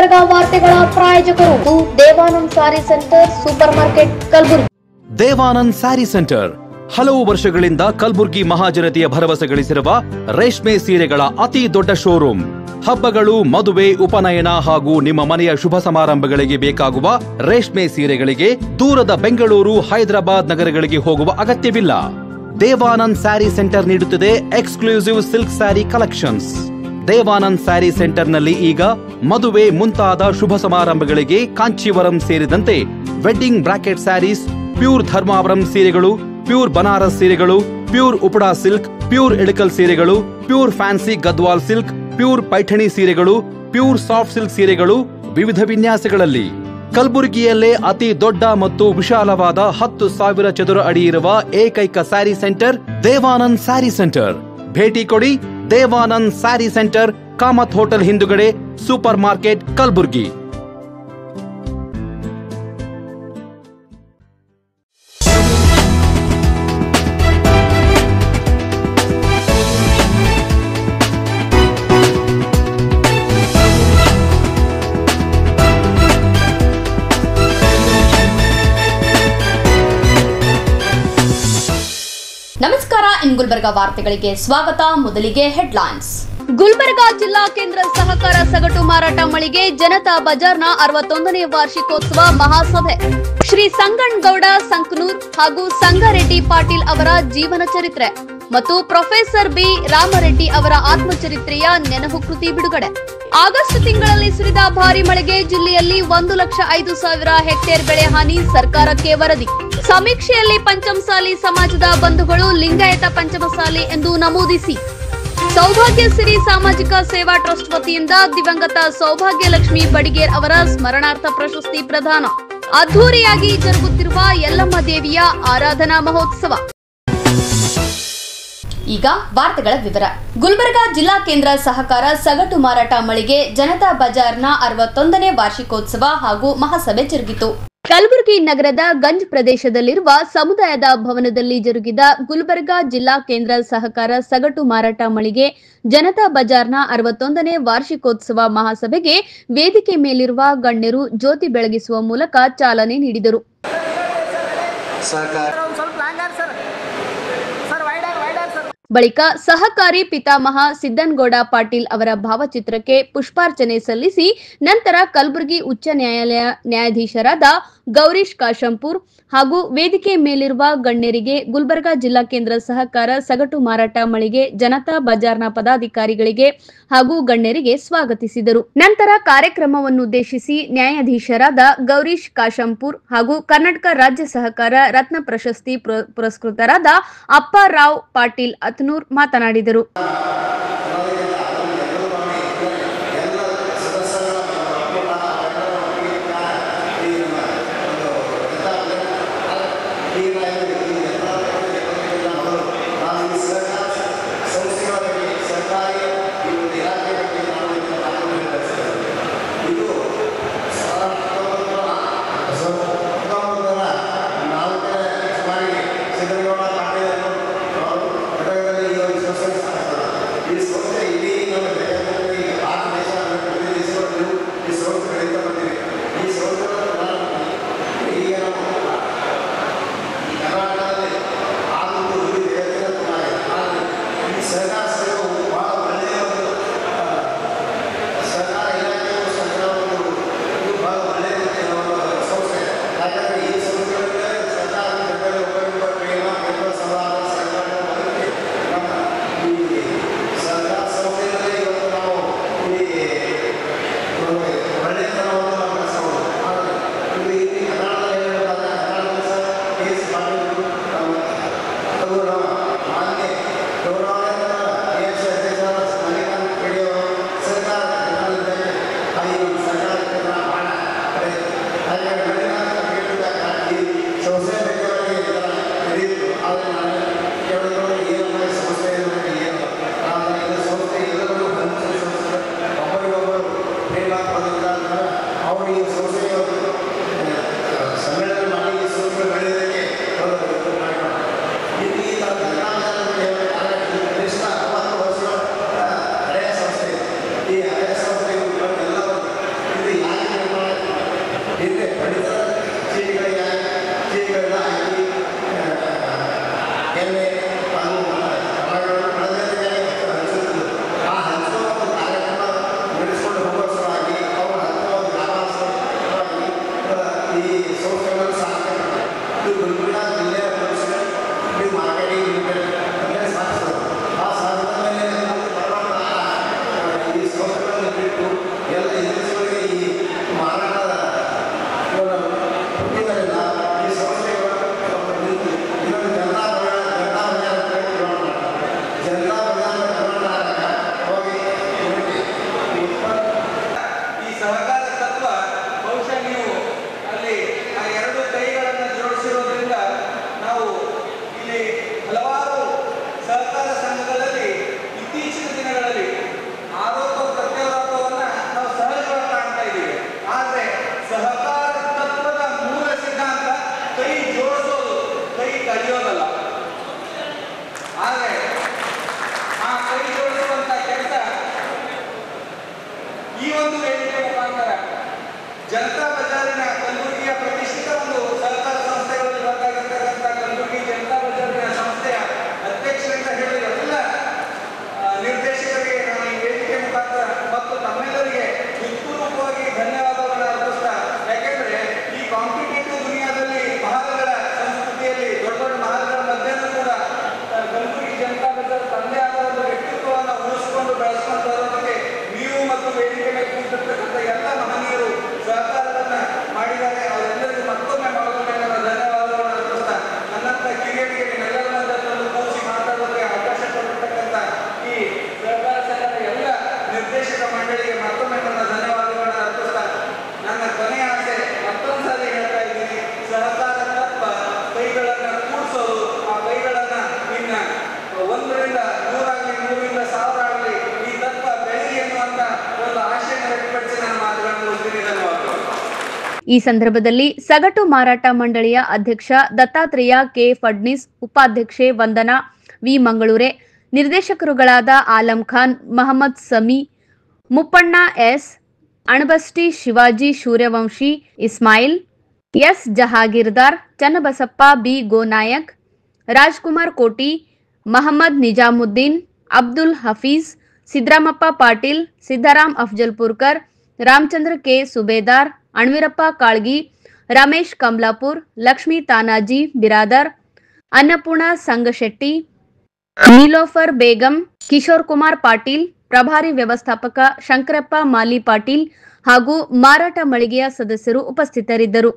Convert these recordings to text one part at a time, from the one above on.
ಗುಲ್ಬರ್ಗಾ ವಾರ್ತೆಗಳ ಪ್ರಾಯೋಜಕರು Devanand sari centre super market Kalaburagi. Devanand sari centre ಹಲವು ವರ್ಷಗಳಿಂದ ಕಲಬುರಗಿ ಮಹಾಜನತೆಯ ಭರವಸೆ ಗಳಿಸಿರುವ ರೇಷ್ಮೆ ಸೀರೆಗಳ ಅತಿ ದೊಡ್ಡ ಶೋರೂಮ್. ಹಬ್ಬಗಳು, ಮದುವೆ, ಉಪನಯನ ಹಾಗೂ ನಿಮ್ಮ ಮನೆಯ ಶುಭ ಸಮಾರಂಭಗಳಿಗೆ ಬೇಕಾಗುವ ರೇಷ್ಮೆ ಸೀರೆಗಳಿಗೆ ದೂರದ ಬೆಂಗಳೂರು, ಹೈದರಾಬಾದ್ ನಗರಗಳಿಗೆ ಹೋಗುವ ಅಗತ್ಯವಿಲ್ಲ. ದೇವಾನಂದ್ ಸ್ಯಾರಿ ಸೆಂಟರ್ ನೀಡುತ್ತಿದೆ exclusive silk sari collections. Devanand sari ಸೆಂಟರ್ನಲ್ಲಿ ಈಗ ಮದುವೆ ಮುಂತಾದ ಶುಭ ಸಮಾರಂಭಗಳಿಗೆ ಕಾಂಚೀವರಂ ಸೇರಿದಂತೆ wedding brocade saris, pure Dharmavaram ಸೀರೆಗಳು, ಪ್ಯೂರ್ ಬನಾರಸ್ ಸೀರೆಗಳು, pure Uppada silk, pure Ilkal ಸೀರೆಗಳು, pure fancy Gadwal silk, pure Paithani ಸೀರೆಗಳು, ಪ್ಯೂರ್ ಸಾಫ್ಟ್ ಸಿಲ್ಕ್ ಸೀರೆಗಳು ವಿವಿಧ ವಿನ್ಯಾಸಗಳಲ್ಲಿ. ಕಲಬುರಗಿಯಲ್ಲೇ ಅತಿ ದೊಡ್ಡ ಮತ್ತು ವಿಶಾಲವಾದ 10,000 ಚದುರ ಅಡಿ ಇರುವ ಏಕೈಕ ಸ್ಯಾರಿ ಸೆಂಟರ್ ದೇವಾನಂದ್ ಸ್ಯಾರಿ ಸೆಂಟರ್. ಭೇಟಿ ಕೊಡಿ. ದೇವಾನಂದ್ ಸ್ಯಾರಿ ಸೆಂಟರ್, ಕಾಮತ್ ಹೋಟೆಲ್ ಹಿಂದುಗಡೆ, ಸೂಪರ್ ಮಾರ್ಕೆಟ್, ಕಲಬುರಗಿ. ನಮಸ್ಕಾರ. ಇನ್ ಗುಲ್ಬರ್ಗಾ ವಾರ್ತೆಗಳಿಗೆ ಸ್ವಾಗತ. ಮೊದಲಿಗೆ ಹೆಡ್ಲೈನ್ಸ್. ಗುಲ್ಬರ್ಗಾ ಜಿಲ್ಲಾ ಕೇಂದ್ರ ಸಹಕಾರ ಸಗಟು ಮಾರಾಟ ಮಳಿಗೆ ಜನತಾ ಬಜಾರ್ನ 61ನೇ ವಾರ್ಷಿಕೋತ್ಸವ ಮಹಾಸಭೆ. ಶ್ರೀ ಸಂಗಣ್ಣಗೌಡ ಸಂಕನೂರ್ ಹಾಗೂ ಸಂಗಾರೆಡ್ಡಿ ಪಾಟೀಲ್ ಅವರ ಜೀವನ ಚರಿತ್ರೆ ಮತ್ತು ಪ್ರೊಫೆಸರ್ ಬಿ ರಾಮರೆಡ್ಡಿ ಅವರ ಆತ್ಮಚರಿತ್ರೆಯ ನೆನಪು ಕೃತಿ ಬಿಡುಗಡೆ. ಆಗಸ್ಟ್ ತಿಂಗಳಲ್ಲಿ ಸುರಿದ ಭಾರಿ ಮಳೆಗೆ ಜಿಲ್ಲೆಯಲ್ಲಿ 1,05,000 ಹೆಕ್ಟೇರ್ ಬೆಳೆ ಹಾನಿ, ಸರ್ಕಾರಕ್ಕೆ ವರದಿ. ಸಮೀಕ್ಷೆಯಲ್ಲಿ ಪಂಚಮಸಾಲಿ ಸಮಾಜದ ಬಂಧುಗಳು ಲಿಂಗಾಯತ ಪಂಚಮಸಾಲಿ ಎಂದು ನಮೂದಿಸಿ. ಸೌಭಾಗ್ಯ ಸಿರಿ ಸಾಮಾಜಿಕ ಸೇವಾ ಟ್ರಸ್ಟ್ ವತಿಯಿಂದ ದಿವಂಗತ ಸೌಭಾಗ್ಯಲಕ್ಷ್ಮಿ ಬಡಿಗೇರ್ ಅವರ ಸ್ಮರಣಾರ್ಥ ಪ್ರಶಸ್ತಿ ಪ್ರದಾನ. ಅದ್ದೂರಿಯಾಗಿ ಜರುಗುತ್ತಿರುವ ಯಲ್ಲಮ್ಮ ದೇವಿಯ ಆರಾಧನಾ ಮಹೋತ್ಸವ. ಈಗ ವಾರ್ತೆಗಳ ವಿವರ. ಗುಲ್ಬರ್ಗಾ ಜಿಲ್ಲಾ ಕೇಂದ್ರ ಸಹಕಾರ ಸಗಟು ಮಾರಾಟ ಮಳಿಗೆ ಜನತಾ ಬಜಾರ್ನ 61ನೇ ವಾರ್ಷಿಕೋತ್ಸವ ಹಾಗೂ ಮಹಾಸಭೆ ಜರುಗಿತು. ಕಲಬುರಗಿ ನಗರದ ಗಂಜ್ ಪ್ರದೇಶದಲ್ಲಿರುವ ಸಮುದಾಯದ ಭವನದಲ್ಲಿ ಜರುಗಿದ ಗುಲ್ಬರ್ಗಾ ಜಿಲ್ಲಾ ಕೇಂದ್ರ ಸಹಕಾರ ಸಗಟು ಮಾರಾಟ ಮಳಿಗೆ ಜನತಾ ಬಜಾರ್ನ 61ನೇ ವಾರ್ಷಿಕೋತ್ಸವ ಮಹಾಸಭೆಗೆ ವೇದಿಕೆ ಮೇಲಿರುವ ಗಣ್ಯರು ಜ್ಯೋತಿ ಬೆಳಗಿಸುವ ಮೂಲಕ ಚಾಲನೆ ನೀಡಿದರು. ಬಳಿಕ ಸಹಕಾರಿ ಪಿತಾಮಹ ಸಿದ್ದನಗೌಡ ಪಾಟೀಲ್ ಅವರ ಭಾವಚಿತ್ರಕ್ಕೆ ಪುಷ್ಪಾರ್ಚನೆ ಸಲ್ಲಿಸಿ ನಂತರ ಕಲಬುರಗಿ ಉಚ್ಚ ನ್ಯಾಯಾಲಯ ನ್ಯಾಯಾಧೀಶರಾದ ಗೌರೀಶ್ ಕಾಶಂಪುರ್ ಹಾಗೂ ವೇದಿಕೆ ಮೇಲಿರುವ ಗಣ್ಯರಿಗೆ, ಗುಲ್ಬರ್ಗಾ ಜಿಲ್ಲಾ ಕೇಂದ್ರ ಸಹಕಾರ ಸಗಟು ಮಾರಾಟ ಮಳಿಗೆ ಜನತಾ ಬಜಾರ್ನ ಪದಾಧಿಕಾರಿಗಳಿಗೆ ಹಾಗೂ ಗಣ್ಯರಿಗೆ ಸ್ವಾಗತಿಸಿದರು. ನಂತರ ಕಾರ್ಯಕ್ರಮವನ್ನುದ್ದೇಶಿಸಿ ನ್ಯಾಯಾಧೀಶರಾದ ಗೌರೀಶ್ ಕಾಶಂಪುರ್ ಹಾಗೂ ಕರ್ನಾಟಕ ರಾಜ್ಯ ಸಹಕಾರ ರತ್ನ ಪ್ರಶಸ್ತಿ ಪುರಸ್ಕೃತರಾದ ಅಪ್ಪಾರಾವ್ ಪಾಟೀಲ್ ಅತ್ನೂರ್ ಮಾತನಾಡಿದರು. ಈ ಸಹಕಾರ ತತ್ವ ಬಹುಶಃ ನೀವು ಅಲ್ಲಿ ಆ ಎರಡು ಕೈಗಳನ್ನು ಜೋಡಿಸಿರೋದ್ರಿಂದ ನಾವು ಇಲ್ಲಿ ಹಲವಾರು ಸಹಕಾರ ಸಂಘಗಳಲ್ಲಿ ಇತ್ತೀಚಿನ ದಿನಗಳಲ್ಲಿ ಆರೋಪ ಪ್ರತ್ಯಾರೋಪವನ್ನು ನಾವು ಸಹಜವಾಗಿ ಕಾಣ್ತಾ ಇದ್ದೀವಿ. ಆದರೆ ಸಹಕಾರ ತತ್ವದ ಮೂಲ ಸಿದ್ಧಾಂತ ಕೈ ಜೋಡಿಸೋದು, ಕೈ ಕಡಿಯೋದಲ್ಲ. ಆದರೆ ಆ ಕೈ ಜೋಡಿಸುವಂತ ಕೆಲಸ ಈ ಒಂದು ವೇದಿಕೆ ಮುಖಾಂತರ ಜನತಾ ಬಜಾರಿನ ಕಲಬುರಗಿಯ ಪ್ರತಿಷ್ಠಿತ ಒಂದು ಸಹಕಾರ ಸಂಸ್ಥೆಗಳಲ್ಲಿ ಒಂದಾಗಿರ್ತಕ್ಕಂಥ ಕಲಬುರಗಿ ಜನತಾ ಬಜಾರಿನ ಸಂಸ್ಥೆಯ ಅಧ್ಯಕ್ಷರಿಂದ ಹಿಡಿದು ಎಲ್ಲ ನಿರ್ದೇಶಕರಿಗೆ ನಾನು ಈ ವೇದಿಕೆ ಮುಖಾಂತರ ಮತ್ತು ತಮ್ಮೆಲ್ಲರಿಗೆ ಹೃತ್ಪೂರ್ವಕವಾಗಿ ಧನ್ಯವಾದಗಳನ್ನು ಅರ್ಪಿಸ್ತಾ, ಯಾಕೆಂದ್ರೆ ಈ ಕಾಂಪಿಟೇಟಿವ್ ದುನಿಯಾದಲ್ಲಿ ಮಹಲ್ಗಳ ಸಂಸ್ಕೃತಿಯಲ್ಲಿ ದೊಡ್ಡ ದೊಡ್ಡ ಮಹಲ್ಗಳ ಮಧ್ಯನೂ ಕೂಡ ಕಲಬುರಗಿ ಜನತಾ ಬಜಾರ್ ತಂದೆ ಆದ ಒಂದು ವ್ಯಕ್ತಿತ್ವವನ್ನು ಉಳಿಸಿಕೊಂಡು ಬೆಳೆಸ್ಕೊಂಡು ಬರೋದಕ್ಕೆ ನೀವು ಮತ್ತು ವೇದಿಕೆ ಮೇಲೆ ಕೂತಿರ್ತಕ್ಕಂಥ ಎಲ್ಲ ಮಹನೀಯರು ಸಹಕಾರವನ್ನ ಮಾಡಿದ್ದಾರೆ. ಅವರೆಲ್ಲರಿಗೂ ಮತ್ತೊಮ್ಮೆ ಮಗದೊಮ್ಮೆ ನನ್ನ ಧನ್ಯವಾದಗಳನ್ನು ಅರ್ಪಿಸ್ತಾ, ನನ್ನಂತ ಕಿರಿಯರಿಗೆ ನಿಮ್ಮೆಲ್ಲರ ಮಧ್ಯದಲ್ಲಿ ಕೂರಿಸಿ ಮಾತಾಡೋದಕ್ಕೆ ಅವಕಾಶ ಕೊಟ್ಟಿರ್ತಕ್ಕಂಥ ಈ ಸಹಕಾರ ಸಂಘದ ಎಲ್ಲ ನಿರ್ದೇಶಕ ಮಂಡಳಿಗೆ ಮತ್ತೊಮ್ಮೆ ನನ್ನ ಧನ್ಯವಾದಗಳನ್ನು ಅರ್ಪಿಸ್ತಾ, ನನ್ನ ಕೊನೆಯ ಆಸೆ ಮತ್ತೊಂದು ಸಾರಿ ಹೇಳ್ತಾ ಇದ್ದೀನಿ, ಸಹಕಾರ ತತ್ವ ಕೈಗಳನ್ನು ಕೂಡಿಸೋದು, ಆ ಕೈಗಳನ್ನ ಇನ್ನ 1ರಿಂದ 100 ಆಗಲಿ 100ರಿಂದ 1000 ಆಗಲಿ ಈ ತತ್ವ ಬೆಳೆಯಲಿ ಎನ್ನುವಂತ ಒಂದು ಆಶೆಯನ್ನು ವ್ಯಕ್ತಪಡಿಸಿ ನನ್ನ ಮಾತುಗಳನ್ನು ಮುಗಿಸ್ತೀನಿ. ಧನ್ಯವಾದಗಳು. ಈ ಸಂದರ್ಭದಲ್ಲಿ ಸಗಟು ಮಾರಾಟ ಮಂಡಳಿಯ ಅಧ್ಯಕ್ಷ ದತ್ತಾತ್ರೇಯ ಕೆ ಫಡ್ನಿಸ್, ಉಪಾಧ್ಯಕ್ಷೆ ವಂದನಾ ವಿ ಮಂಗಳೂರೆ, ನಿರ್ದೇಶಕರುಗಳಾದ Alam Khan, Mohammed Sami, Muppanna S, Anabasti Shivaji Suryavanshi, Ismail S Jahagirdar, Channabasappa B Gonayak, Rajkumar Koti, Mohammed Nizamuddin, Abdul Hafeez, Siddaramappa Patil, Siddaram Afzalpurkar, Ramachandra K Subedar, Anveerappa Kalgi, Ramesh Kamalapur, Lakshmi Tanaji Biradar, Annapurna Sangashetti, Nilofar Begum, Kishore Kumar Patil, ಪ್ರಭಾರಿ ವ್ಯವಸ್ಥಾಪಕ ಶಂಕರಪ್ಪ ಮಾಲಿ ಪಾಟೀಲ್ ಹಾಗೂ ಮಾರಾಟ ಮಳಿಗೆಯ ಸದಸ್ಯರು ಉಪಸ್ಥಿತರಿದ್ದರು.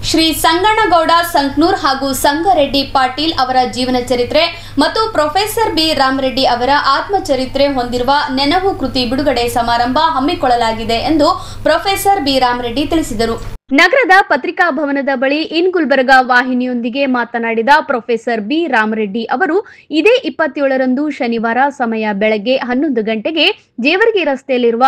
ಶ್ರೀ ಸಂಗಣ್ಣಗೌಡ ಸಂಕ್ನೂರ್ ಹಾಗೂ ಸಂಗಾರೆಡ್ಡಿ ಪಾಟೀಲ್ ಅವರ ಜೀವನ ಚರಿತ್ರೆ ಮತ್ತು ಪ್ರೊಫೆಸರ್ ಬಿ ರಾಮರೆಡ್ಡಿ ಅವರ ಆತ್ಮಚರಿತ್ರೆ ಹೊಂದಿರುವ ನೆನಹು ಕೃತಿ ಬಿಡುಗಡೆ ಸಮಾರಂಭ ಹಮ್ಮಿಕೊಳ್ಳಲಾಗಿದೆ ಎಂದು ಪ್ರೊಫೆಸರ್ ಬಿ ರಾಮರೆಡ್ಡಿ ತಿಳಿಸಿದರು. ನಗರದ ಪತ್ರಿಕಾ ಭವನದ ಬಳಿ ಇನ್ ಗುಲ್ಬರ್ಗಾ ವಾಹಿನಿಯೊಂದಿಗೆ ಮಾತನಾಡಿದ ಪ್ರೊಫೆಸರ್ ಬಿ ರಾಮರೆಡ್ಡಿ ಅವರು ಇದೇ 27ರಂದು ಶನಿವಾರ ಸಮಯ ಬೆಳಗ್ಗೆ 11 ಗಂಟೆಗೆ ಜೇವರ್ಗಿ ರಸ್ತೆಯಲ್ಲಿರುವ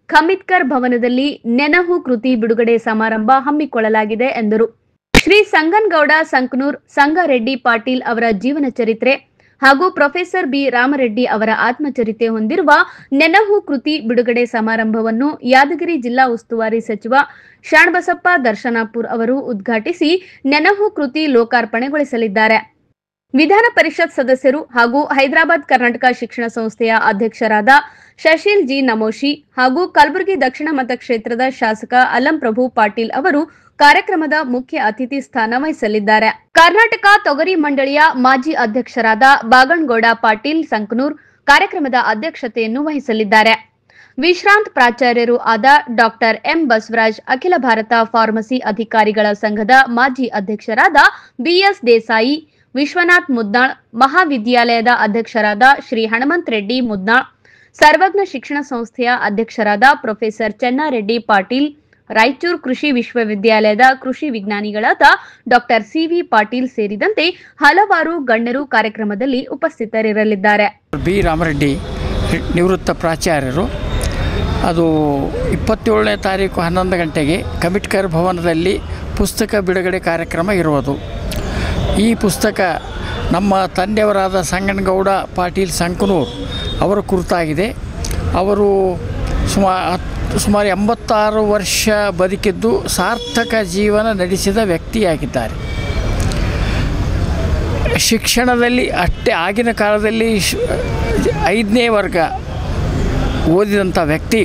ಖಮಿತ್ಕರ್ ಭವನದಲ್ಲಿ ನೆನಹು ಕೃತಿ ಬಿಡುಗಡೆ ಸಮಾರಂಭ ಹಮ್ಮಿಕೊಳ್ಳಲಾಗಿದೆ ಎಂದರು. ಶ್ರೀ ಸಂಗನಗೌಡ ಸಂಕನೂರ್, ಸಂಗಾರೆಡ್ಡಿ ಪಾಟೀಲ್ ಅವರ ಜೀವನ ಚರಿತ್ರೆ ಹಾಗೂ ಪ್ರೊಫೆಸರ್ ಬಿ ರಾಮರೆಡ್ಡಿ ಅವರ ಆತ್ಮಚರಿತ್ರೆ ಹೊಂದಿರುವ ನೆನಹು ಕೃತಿ ಬಿಡುಗಡೆ ಸಮಾರಂಭವನ್ನು ಯಾದಗಿರಿ ಜಿಲ್ಲಾ ಉಸ್ತುವಾರಿ ಸಚಿವ ಶಾಣಬಸಪ್ಪ ದರ್ಶನಾಪುರ್ ಅವರು ಉದ್ಘಾಟಿಸಿ ನೆನಹು ಕೃತಿ ಲೋಕಾರ್ಪಣೆಗೊಳಿಸಲಿದ್ದಾರೆ. ವಿಧಾನ ಪರಿಷತ್ ಸದಸ್ಯರು ಹಾಗೂ ಹೈದರಾಬಾದ್ ಕರ್ನಾಟಕ ಶಿಕ್ಷಣ ಸಂಸ್ಥೆಯ ಅಧ್ಯಕ್ಷರಾದ ಶಶೀಲ್ ಜಿ ನಮೋಶಿ ಹಾಗೂ ಕಲಬುರಗಿ ದಕ್ಷಿಣ ಮತಕ್ಷೇತ್ರದ ಶಾಸಕ ಅಲಂ ಪ್ರಭು ಪಾಟೀಲ್ ಅವರು ಕಾರ್ಯಕ್ರಮದ ಮುಖ್ಯ ಅತಿಥಿ ಸ್ಥಾನ ವಹಿಸಲಿದ್ದಾರೆ. ಕರ್ನಾಟಕ ತೊಗರಿ ಮಂಡಳಿಯ ಮಾಜಿ ಅಧ್ಯಕ್ಷರಾದ ಬಾಗಣಗೌಡ ಪಾಟೀಲ್ ಸಂಕನೂರ್ ಕಾರ್ಯಕ್ರಮದ ಅಧ್ಯಕ್ಷತೆಯನ್ನು ವಹಿಸಲಿದ್ದಾರೆ. ವಿಶ್ರಾಂತ ಪ್ರಾಚಾರ್ಯರು ಆದ ಡಾಕ್ಟರ್ ಎಂ ಬಸವರಾಜ್, ಅಖಿಲ ಭಾರತ ಫಾರ್ಮಸಿ ಅಧಿಕಾರಿಗಳ ಸಂಘದ ಮಾಜಿ ಅಧ್ಯಕ್ಷರಾದ ಬಿಎಸ್ ದೇಸಾಯಿ, ವಿಶ್ವನಾಥ್ ಮುದ್ನಾಳ್, ಮಹಾವಿದ್ಯಾಲಯದ ಅಧ್ಯಕ್ಷರಾದ ಶ್ರೀ ಹನುಮಂತ ರೆಡ್ಡಿ ಮುದ್ನಾಳ್, ಸರ್ವಜ್ಞ ಶಿಕ್ಷಣ ಸಂಸ್ಥೆಯ ಅಧ್ಯಕ್ಷರಾದ ಪ್ರೊಫೆಸರ್ ಚೆನ್ನಾರೆಡ್ಡಿ ಪಾಟೀಲ್, ರಾಯಚೂರು ಕೃಷಿ ವಿಶ್ವವಿದ್ಯಾಲಯದ ಕೃಷಿ ವಿಜ್ಞಾನಿಗಳಾದ ಡಾಕ್ಟರ್ ಸಿವಿ ಪಾಟೀಲ್ ಸೇರಿದಂತೆ ಹಲವಾರು ಗಣ್ಯರು ಕಾರ್ಯಕ್ರಮದಲ್ಲಿ ಉಪಸ್ಥಿತರಿರಲಿದ್ದಾರೆ. ಬಿ ರಾಮರೆಡ್ಡಿ ನಿವೃತ್ತ ಪ್ರಾಚಾರ್ಯರು. ಅದು 27ನೇ ತಾರೀಕು 11 ಗಂಟೆಗೆ ಖಮಿಟ್ಕರ್ ಭವನದಲ್ಲಿ ಪುಸ್ತಕ ಬಿಡುಗಡೆ ಕಾರ್ಯಕ್ರಮ ಇರುವುದು. ಈ ಪುಸ್ತಕ ನಮ್ಮ ತಂದೆಯವರಾದ ಸಂಗನಗೌಡ ಪಾಟೀಲ್ ಸಂಕನೂರ್ ಅವರ ಕುರಿತಾಗಿದೆ. ಅವರು ಸುಮಾರು 86 ವರ್ಷ ಬದುಕಿದ್ದು ಸಾರ್ಥಕ ಜೀವನ ನಡೆಸಿದ ವ್ಯಕ್ತಿಯಾಗಿದ್ದಾರೆ. ಶಿಕ್ಷಣದಲ್ಲಿ ಅಷ್ಟೇ ಆಗಿನ ಕಾಲದಲ್ಲಿ 5ನೇ ವರ್ಗ ಓದಿದಂಥ ವ್ಯಕ್ತಿ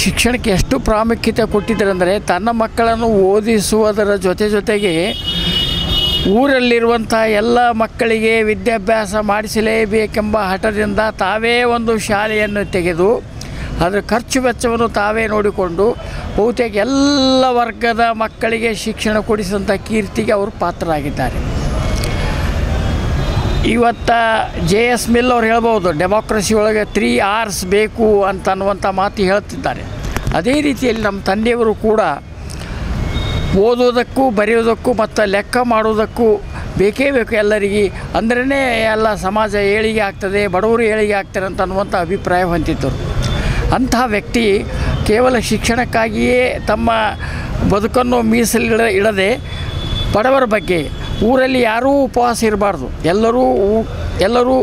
ಶಿಕ್ಷಣಕ್ಕೆ ಎಷ್ಟು ಪ್ರಾಮುಖ್ಯತೆ ಕೊಟ್ಟಿದ್ದರೆಂದರೆ ತನ್ನ ಮಕ್ಕಳನ್ನು ಓದಿಸುವುದರ ಜೊತೆಗೆ ಊರಲ್ಲಿರುವಂಥ ಎಲ್ಲ ಮಕ್ಕಳಿಗೆ ವಿದ್ಯಾಭ್ಯಾಸ ಮಾಡಿಸಲೇಬೇಕೆಂಬ ಹಠದಿಂದ ತಾವೇ ಒಂದು ಶಾಲೆಯನ್ನು ತೆಗೆದು ಅದರ ಖರ್ಚು ವೆಚ್ಚವನ್ನು ತಾವೇ ನೋಡಿಕೊಂಡು ಬಹುತೇಕ ಎಲ್ಲ ವರ್ಗದ ಮಕ್ಕಳಿಗೆ ಶಿಕ್ಷಣ ಕೊಡಿಸಿದಂಥ ಕೀರ್ತಿಗೆ ಅವರು ಪಾತ್ರರಾಗಿದ್ದಾರೆ. ಇವತ್ತು JS ಮಿಲ್ ಅವ್ರು ಹೇಳ್ಬೋದು ಡೆಮೋಕ್ರಸಿ ಒಳಗೆ 3 Rs ಬೇಕು ಅಂತನ್ನುವಂಥ ಮಾತು ಹೇಳ್ತಿದ್ದಾರೆ. ಅದೇ ರೀತಿಯಲ್ಲಿ ನಮ್ಮ ತಂದೆಯವರು ಕೂಡ ಓದೋದಕ್ಕೂ ಬರೆಯೋದಕ್ಕೂ ಮತ್ತು ಲೆಕ್ಕ ಮಾಡೋದಕ್ಕೂ ಬೇಕೇ ಬೇಕು ಎಲ್ಲರಿಗೆ, ಅಂದ್ರೇ ಎಲ್ಲ ಸಮಾಜ ಏಳಿಗೆ ಆಗ್ತದೆ, ಬಡವರು ಏಳಿಗೆ ಆಗ್ತಾರೆ ಅಂತ ಅನ್ನುವಂಥ ಅಭಿಪ್ರಾಯ ಹೊಂದಿದ್ದರು. ಅಂತಹ ವ್ಯಕ್ತಿ ಕೇವಲ ಶಿಕ್ಷಣಕ್ಕಾಗಿಯೇ ತಮ್ಮ ಬದುಕನ್ನು ಇಡದೆ ಬಡವರ ಬಗ್ಗೆ, ಊರಲ್ಲಿ ಯಾರೂ ಉಪವಾಸ ಇರಬಾರ್ದು, ಎಲ್ಲರೂ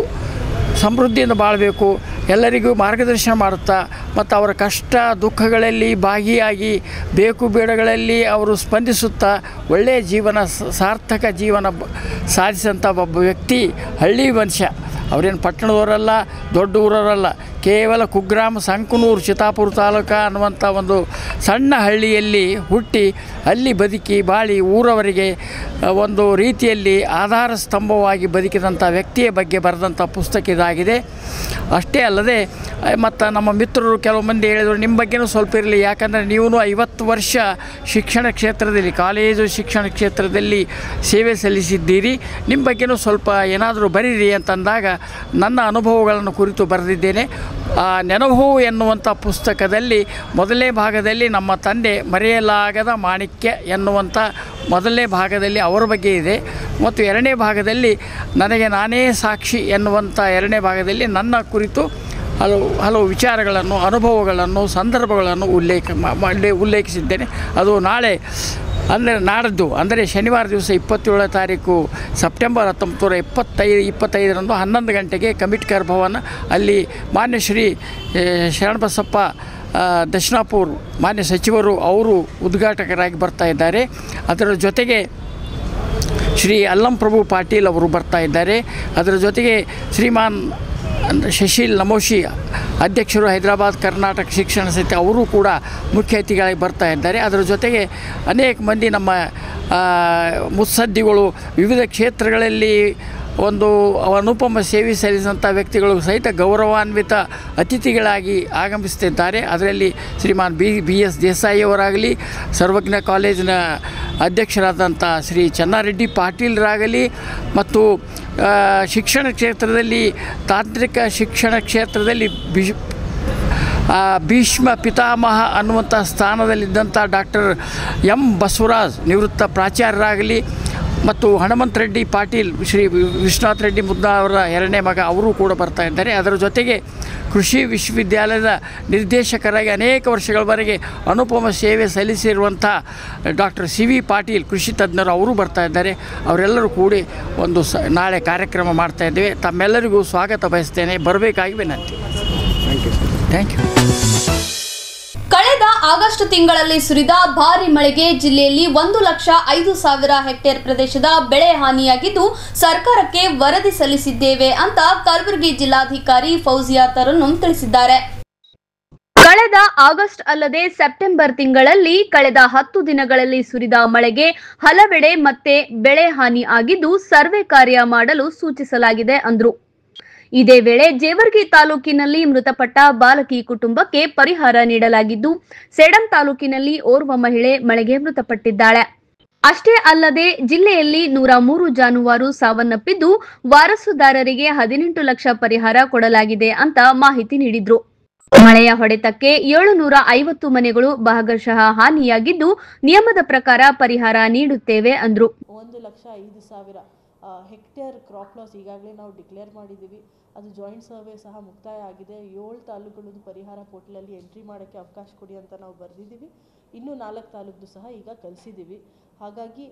ಸಮೃದ್ಧಿಯಿಂದ ಬಾಳಬೇಕು, ಎಲ್ಲರಿಗೂ ಮಾರ್ಗದರ್ಶನ ಮಾಡುತ್ತಾ ಮತ್ತು ಅವರ ಕಷ್ಟ ದುಃಖಗಳಲ್ಲಿ ಭಾಗಿಯಾಗಿ ಬೇಕು ಬೇಡಗಳಲ್ಲಿ ಅವರು ಸ್ಪಂದಿಸುತ್ತಾ ಒಳ್ಳೆಯ ಜೀವನ ಸಾರ್ಥಕ ಜೀವನ ಸಾಧಿಸಂಥ ಒಬ್ಬ ವ್ಯಕ್ತಿ ಹಳ್ಳಿ ಮನುಷ್ಯ. ಅವರೇನು ಪಟ್ಟಣದವರಲ್ಲ, ದೊಡ್ಡ ಊರವರಲ್ಲ, ಕೇವಲ ಕುಗ್ರಾಮ ಸಂಕನೂರು ಚಿತ್ತಾಪುರ ತಾಲೂಕು ಅನ್ನುವಂಥ ಒಂದು ಸಣ್ಣ ಹಳ್ಳಿಯಲ್ಲಿ ಹುಟ್ಟಿ ಅಲ್ಲಿ ಬದುಕಿ ಬಾಳಿ ಊರವರಿಗೆ ಒಂದು ರೀತಿಯಲ್ಲಿ ಆಧಾರ ಸ್ತಂಭವಾಗಿ ಬದುಕಿದಂಥ ವ್ಯಕ್ತಿಯ ಬಗ್ಗೆ ಬರೆದಂಥ ಪುಸ್ತಕ ಇದಾಗಿದೆ. ಅಷ್ಟೇ ಅಲ್ಲದೆ ಮತ್ತು ನಮ್ಮ ಮಿತ್ರರು ಕೆಲವು ಮಂದಿ ಹೇಳಿದರು ನಿಮ್ಮ ಬಗ್ಗೆನೂ ಸ್ವಲ್ಪ ಇರಲಿ, ಯಾಕಂದರೆ ನೀವು 50 ವರ್ಷ ಶಿಕ್ಷಣ ಕ್ಷೇತ್ರದಲ್ಲಿ, ಕಾಲೇಜು ಶಿಕ್ಷಣ ಕ್ಷೇತ್ರದಲ್ಲಿ ಸೇವೆ ಸಲ್ಲಿಸಿದ್ದೀರಿ, ನಿಮ್ಮ ಬಗ್ಗೆನೂ ಸ್ವಲ್ಪ ಏನಾದರೂ ಬರೀರಿ ಅಂತಂದಾಗ ನನ್ನ ಅನುಭವಗಳನ್ನು ಕುರಿತು ಬರೆದಿದ್ದೇನೆ. ನೆನಹು ಎನ್ನುವಂಥ ಪುಸ್ತಕದಲ್ಲಿ ಮೊದಲನೇ ಭಾಗದಲ್ಲಿ ನಮ್ಮ ತಂದೆ ಮರೆಯಲಾಗದ ಮಾಣಿಕ್ಯ ಎನ್ನುವಂಥ ಮೊದಲನೇ ಭಾಗದಲ್ಲಿ ಅವರ ಬಗ್ಗೆ ಇದೆ, ಮತ್ತು ಎರಡನೇ ಭಾಗದಲ್ಲಿ ನನಗೆ ನಾನೇ ಸಾಕ್ಷಿ ಎನ್ನುವಂಥ ಎರಡನೇ ಭಾಗದಲ್ಲಿ ನನ್ನ ಕುರಿತು ಹಲವು ವಿಚಾರಗಳನ್ನು, ಅನುಭವಗಳನ್ನು, ಸಂದರ್ಭಗಳನ್ನು ಉಲ್ಲೇಖಿಸಿದ್ದೇನೆ. ಅದು ನಾಳೆ ಅಂದರೆ ನಾಡ್ದು ಅಂದರೆ ಶನಿವಾರ ದಿವಸ 27ನೇ ತಾರೀಕು ಸೆಪ್ಟೆಂಬರ್ 1925 11 ಗಂಟೆಗೆ ಕಂಬಿಟ್ಕರ್ ಭವನ ಅಲ್ಲಿ ಮಾನ್ಯ ಶ್ರೀ ಶರಣಬಸಪ್ಪ ದಕ್ಷಿಣಾಪುರ್ ಮಾನ್ಯ ಸಚಿವರು ಅವರು ಉದ್ಘಾಟಕರಾಗಿ ಬರ್ತಾ ಇದ್ದಾರೆ. ಅದರ ಜೊತೆಗೆ ಶ್ರೀ ಅಲ್ಲಂಪ್ರಭು ಪಾಟೀಲ್ ಅವರು ಬರ್ತಾ ಇದ್ದಾರೆ. ಅದರ ಜೊತೆಗೆ ಶ್ರೀಮಾನ್ ಶಶೀಲ್ ನಮೋಶಿ ಅಧ್ಯಕ್ಷರು ಹೈದರಾಬಾದ್ ಕರ್ನಾಟಕ ಶಿಕ್ಷಣ ಸಮಿತಿ ಅವರು ಕೂಡ ಮುಖ್ಯ ಅತಿಥಿಗಳಾಗಿ ಬರ್ತಾ ಇದ್ದಾರೆ. ಅದರ ಜೊತೆಗೆ ಅನೇಕ ಮಂದಿ ನಮ್ಮ ಮುತ್ಸದ್ದಿಗಳು ವಿವಿಧ ಕ್ಷೇತ್ರಗಳಲ್ಲಿ ಒಂದು ಅನುಪಮ ಸೇವೆ ಸಲ್ಲಿಸಿದಂಥ ವ್ಯಕ್ತಿಗಳು ಸಹಿತ ಗೌರವಾನ್ವಿತ ಅತಿಥಿಗಳಾಗಿ ಆಗಮಿಸುತ್ತಿದ್ದಾರೆ. ಅದರಲ್ಲಿ ಶ್ರೀಮಾನ್ BS ದೇಸಾಯಿ ಅವರಾಗಲಿ, ಸರ್ವಜ್ಞ ಕಾಲೇಜಿನ ಅಧ್ಯಕ್ಷರಾದಂಥ ಶ್ರೀ ಚೆನ್ನಾರೆಡ್ಡಿ ಪಾಟೀಲ್ರಾಗಲಿ, ಮತ್ತು ಶಿಕ್ಷಣ ಕ್ಷೇತ್ರದಲ್ಲಿ ತಾಂತ್ರಿಕ ಶಿಕ್ಷಣ ಕ್ಷೇತ್ರದಲ್ಲಿ ಭೀಷ್ಮ ಪಿತಾಮಹ ಅನ್ನುವಂಥ ಸ್ಥಾನದಲ್ಲಿದ್ದಂಥ ಡಾಕ್ಟರ್ M ಬಸವರಾಜ್ ನಿವೃತ್ತ ಪ್ರಾಚಾರ್ಯರಾಗಲಿ, ಮತ್ತು ಹನುಮಂತ ರೆಡ್ಡಿ ಪಾಟೀಲ್ ಶ್ರೀ ವಿಶ್ವನಾಥ್ ರೆಡ್ಡಿ ಮುದ್ನಾ ಅವರ ಎರಡನೇ ಮಗ ಅವರು ಕೂಡ ಬರ್ತಾ ಇದ್ದಾರೆ. ಅದರ ಜೊತೆಗೆ ಕೃಷಿ ವಿಶ್ವವಿದ್ಯಾಲಯದ ನಿರ್ದೇಶಕರಾಗಿ ಅನೇಕ ವರ್ಷಗಳವರೆಗೆ ಅನುಪಮ ಸೇವೆ ಸಲ್ಲಿಸಿರುವಂಥ ಡಾಕ್ಟರ್ CV ಪಾಟೀಲ್ ಕೃಷಿ ತಜ್ಞರು ಅವರು ಬರ್ತಾ ಇದ್ದಾರೆ. ಅವರೆಲ್ಲರೂ ಕೂಡಿ ಒಂದು ನಾಳೆ ಕಾರ್ಯಕ್ರಮ ಮಾಡ್ತಾ ಇದ್ದೇವೆ. ತಮ್ಮೆಲ್ಲರಿಗೂ ಸ್ವಾಗತ ಬಯಸ್ತೇನೆ, ಬರಬೇಕಾಗಿ ವಿನಂತಿ. Thank you. ಕಳೆದ ಆಗಸ್ಟ್ ತಿಂಗಳಲ್ಲಿ ಸುರಿದ ಭಾರಿ ಮಳೆಗೆ ಜಿಲ್ಲೆಯಲ್ಲಿ 1,05,000 ಹೆಕ್ಟೇರ್ ಪ್ರದೇಶದ ಬೆಳೆ ಹಾನಿಯಾಗಿದ್ದು ಸರ್ಕಾರಕ್ಕೆ ವರದಿ ಸಲ್ಲಿಸಿದ್ದೇವೆ ಅಂತ ಕಲಬುರಗಿ ಜಿಲ್ಲಾಧಿಕಾರಿ ಫೌಜಿಯಾ ತರನ್ನುಮ್ ತಿಳಿಸಿದ್ದಾರೆ. ಕಳೆದ ಆಗಸ್ಟ್ ಅಲ್ಲದೆ ಸೆಪ್ಟೆಂಬರ್ ತಿಂಗಳಲ್ಲಿ ಕಳೆದ 10 ದಿನಗಳಲ್ಲಿ ಸುರಿದ ಮಳೆಗೆ ಹಲವೆಡೆ ಮತ್ತೆ ಬೆಳೆ ಹಾನಿ ಆಗಿದ್ದು ಸರ್ವೆ ಕಾರ್ಯ ಮಾಡಲು ಸೂಚಿಸಲಾಗಿದೆ ಅಂದ್ರು. ಇದೇ ವೇಳೆ ಜೇವರ್ಗಿ ತಾಲೂಕಿನಲ್ಲಿ ಮೃತಪಟ್ಟ ಬಾಲಕಿ ಕುಟುಂಬಕ್ಕೆ ಪರಿಹಾರ ನೀಡಲಾಗಿದ್ದು ಸೇಡಂ ತಾಲೂಕಿನಲ್ಲಿ ಓರ್ವ ಮಹಿಳೆ ಮಳೆಗೆ ಮೃತಪಟ್ಟಿದ್ದಾಳೆ. ಅಷ್ಟೇ ಅಲ್ಲದೆ ಜಿಲ್ಲೆಯಲ್ಲಿ 103 ಜಾನುವಾರು ಸಾವನ್ನಪ್ಪಿದ್ದು ವಾರಸುದಾರರಿಗೆ 18 ಲಕ್ಷ ಪರಿಹಾರ ಕೊಡಲಾಗಿದೆ ಅಂತ ಮಾಹಿತಿ ನೀಡಿದ್ರು. ಮಳೆಯ ಹೊಡೆತಕ್ಕೆ 750 ಮನೆಗಳು ಭಾಗಶಃ ಹಾನಿಯಾಗಿದ್ದು ನಿಯಮದ ಪ್ರಕಾರ ಪರಿಹಾರ ನೀಡುತ್ತೇವೆ ಅಂದ್ರು. 1,05,000 ಹೆಕ್ಟೇರ್ ಕ್ರಾಪ್ ಲಾಸ್ ಈಗಾಗಲೇ ನಾವು ಡಿಕ್ಲೇರ್ ಮಾಡಿದ್ದೀವಿ. ಅದು ಜಾಯಿಂಟ್ ಸರ್ವೆ ಸಹ ಮುಕ್ತಾಯ ಆಗಿದೆ. 7 ತಾಲೂಕುಗಳದ್ದು ಪರಿಹಾರ ಪೋರ್ಟಲಲ್ಲಿ ಎಂಟ್ರಿ ಮಾಡೋಕ್ಕೆ ಅವಕಾಶ ಕೊಡಿ ಅಂತ ನಾವು ಬರೆದಿದ್ದೀವಿ. ಇನ್ನೂ 4 ತಾಲೂಕು ಸಹ ಈಗ ಕಳಿಸಿದ್ದೀವಿ. ಹಾಗಾಗಿ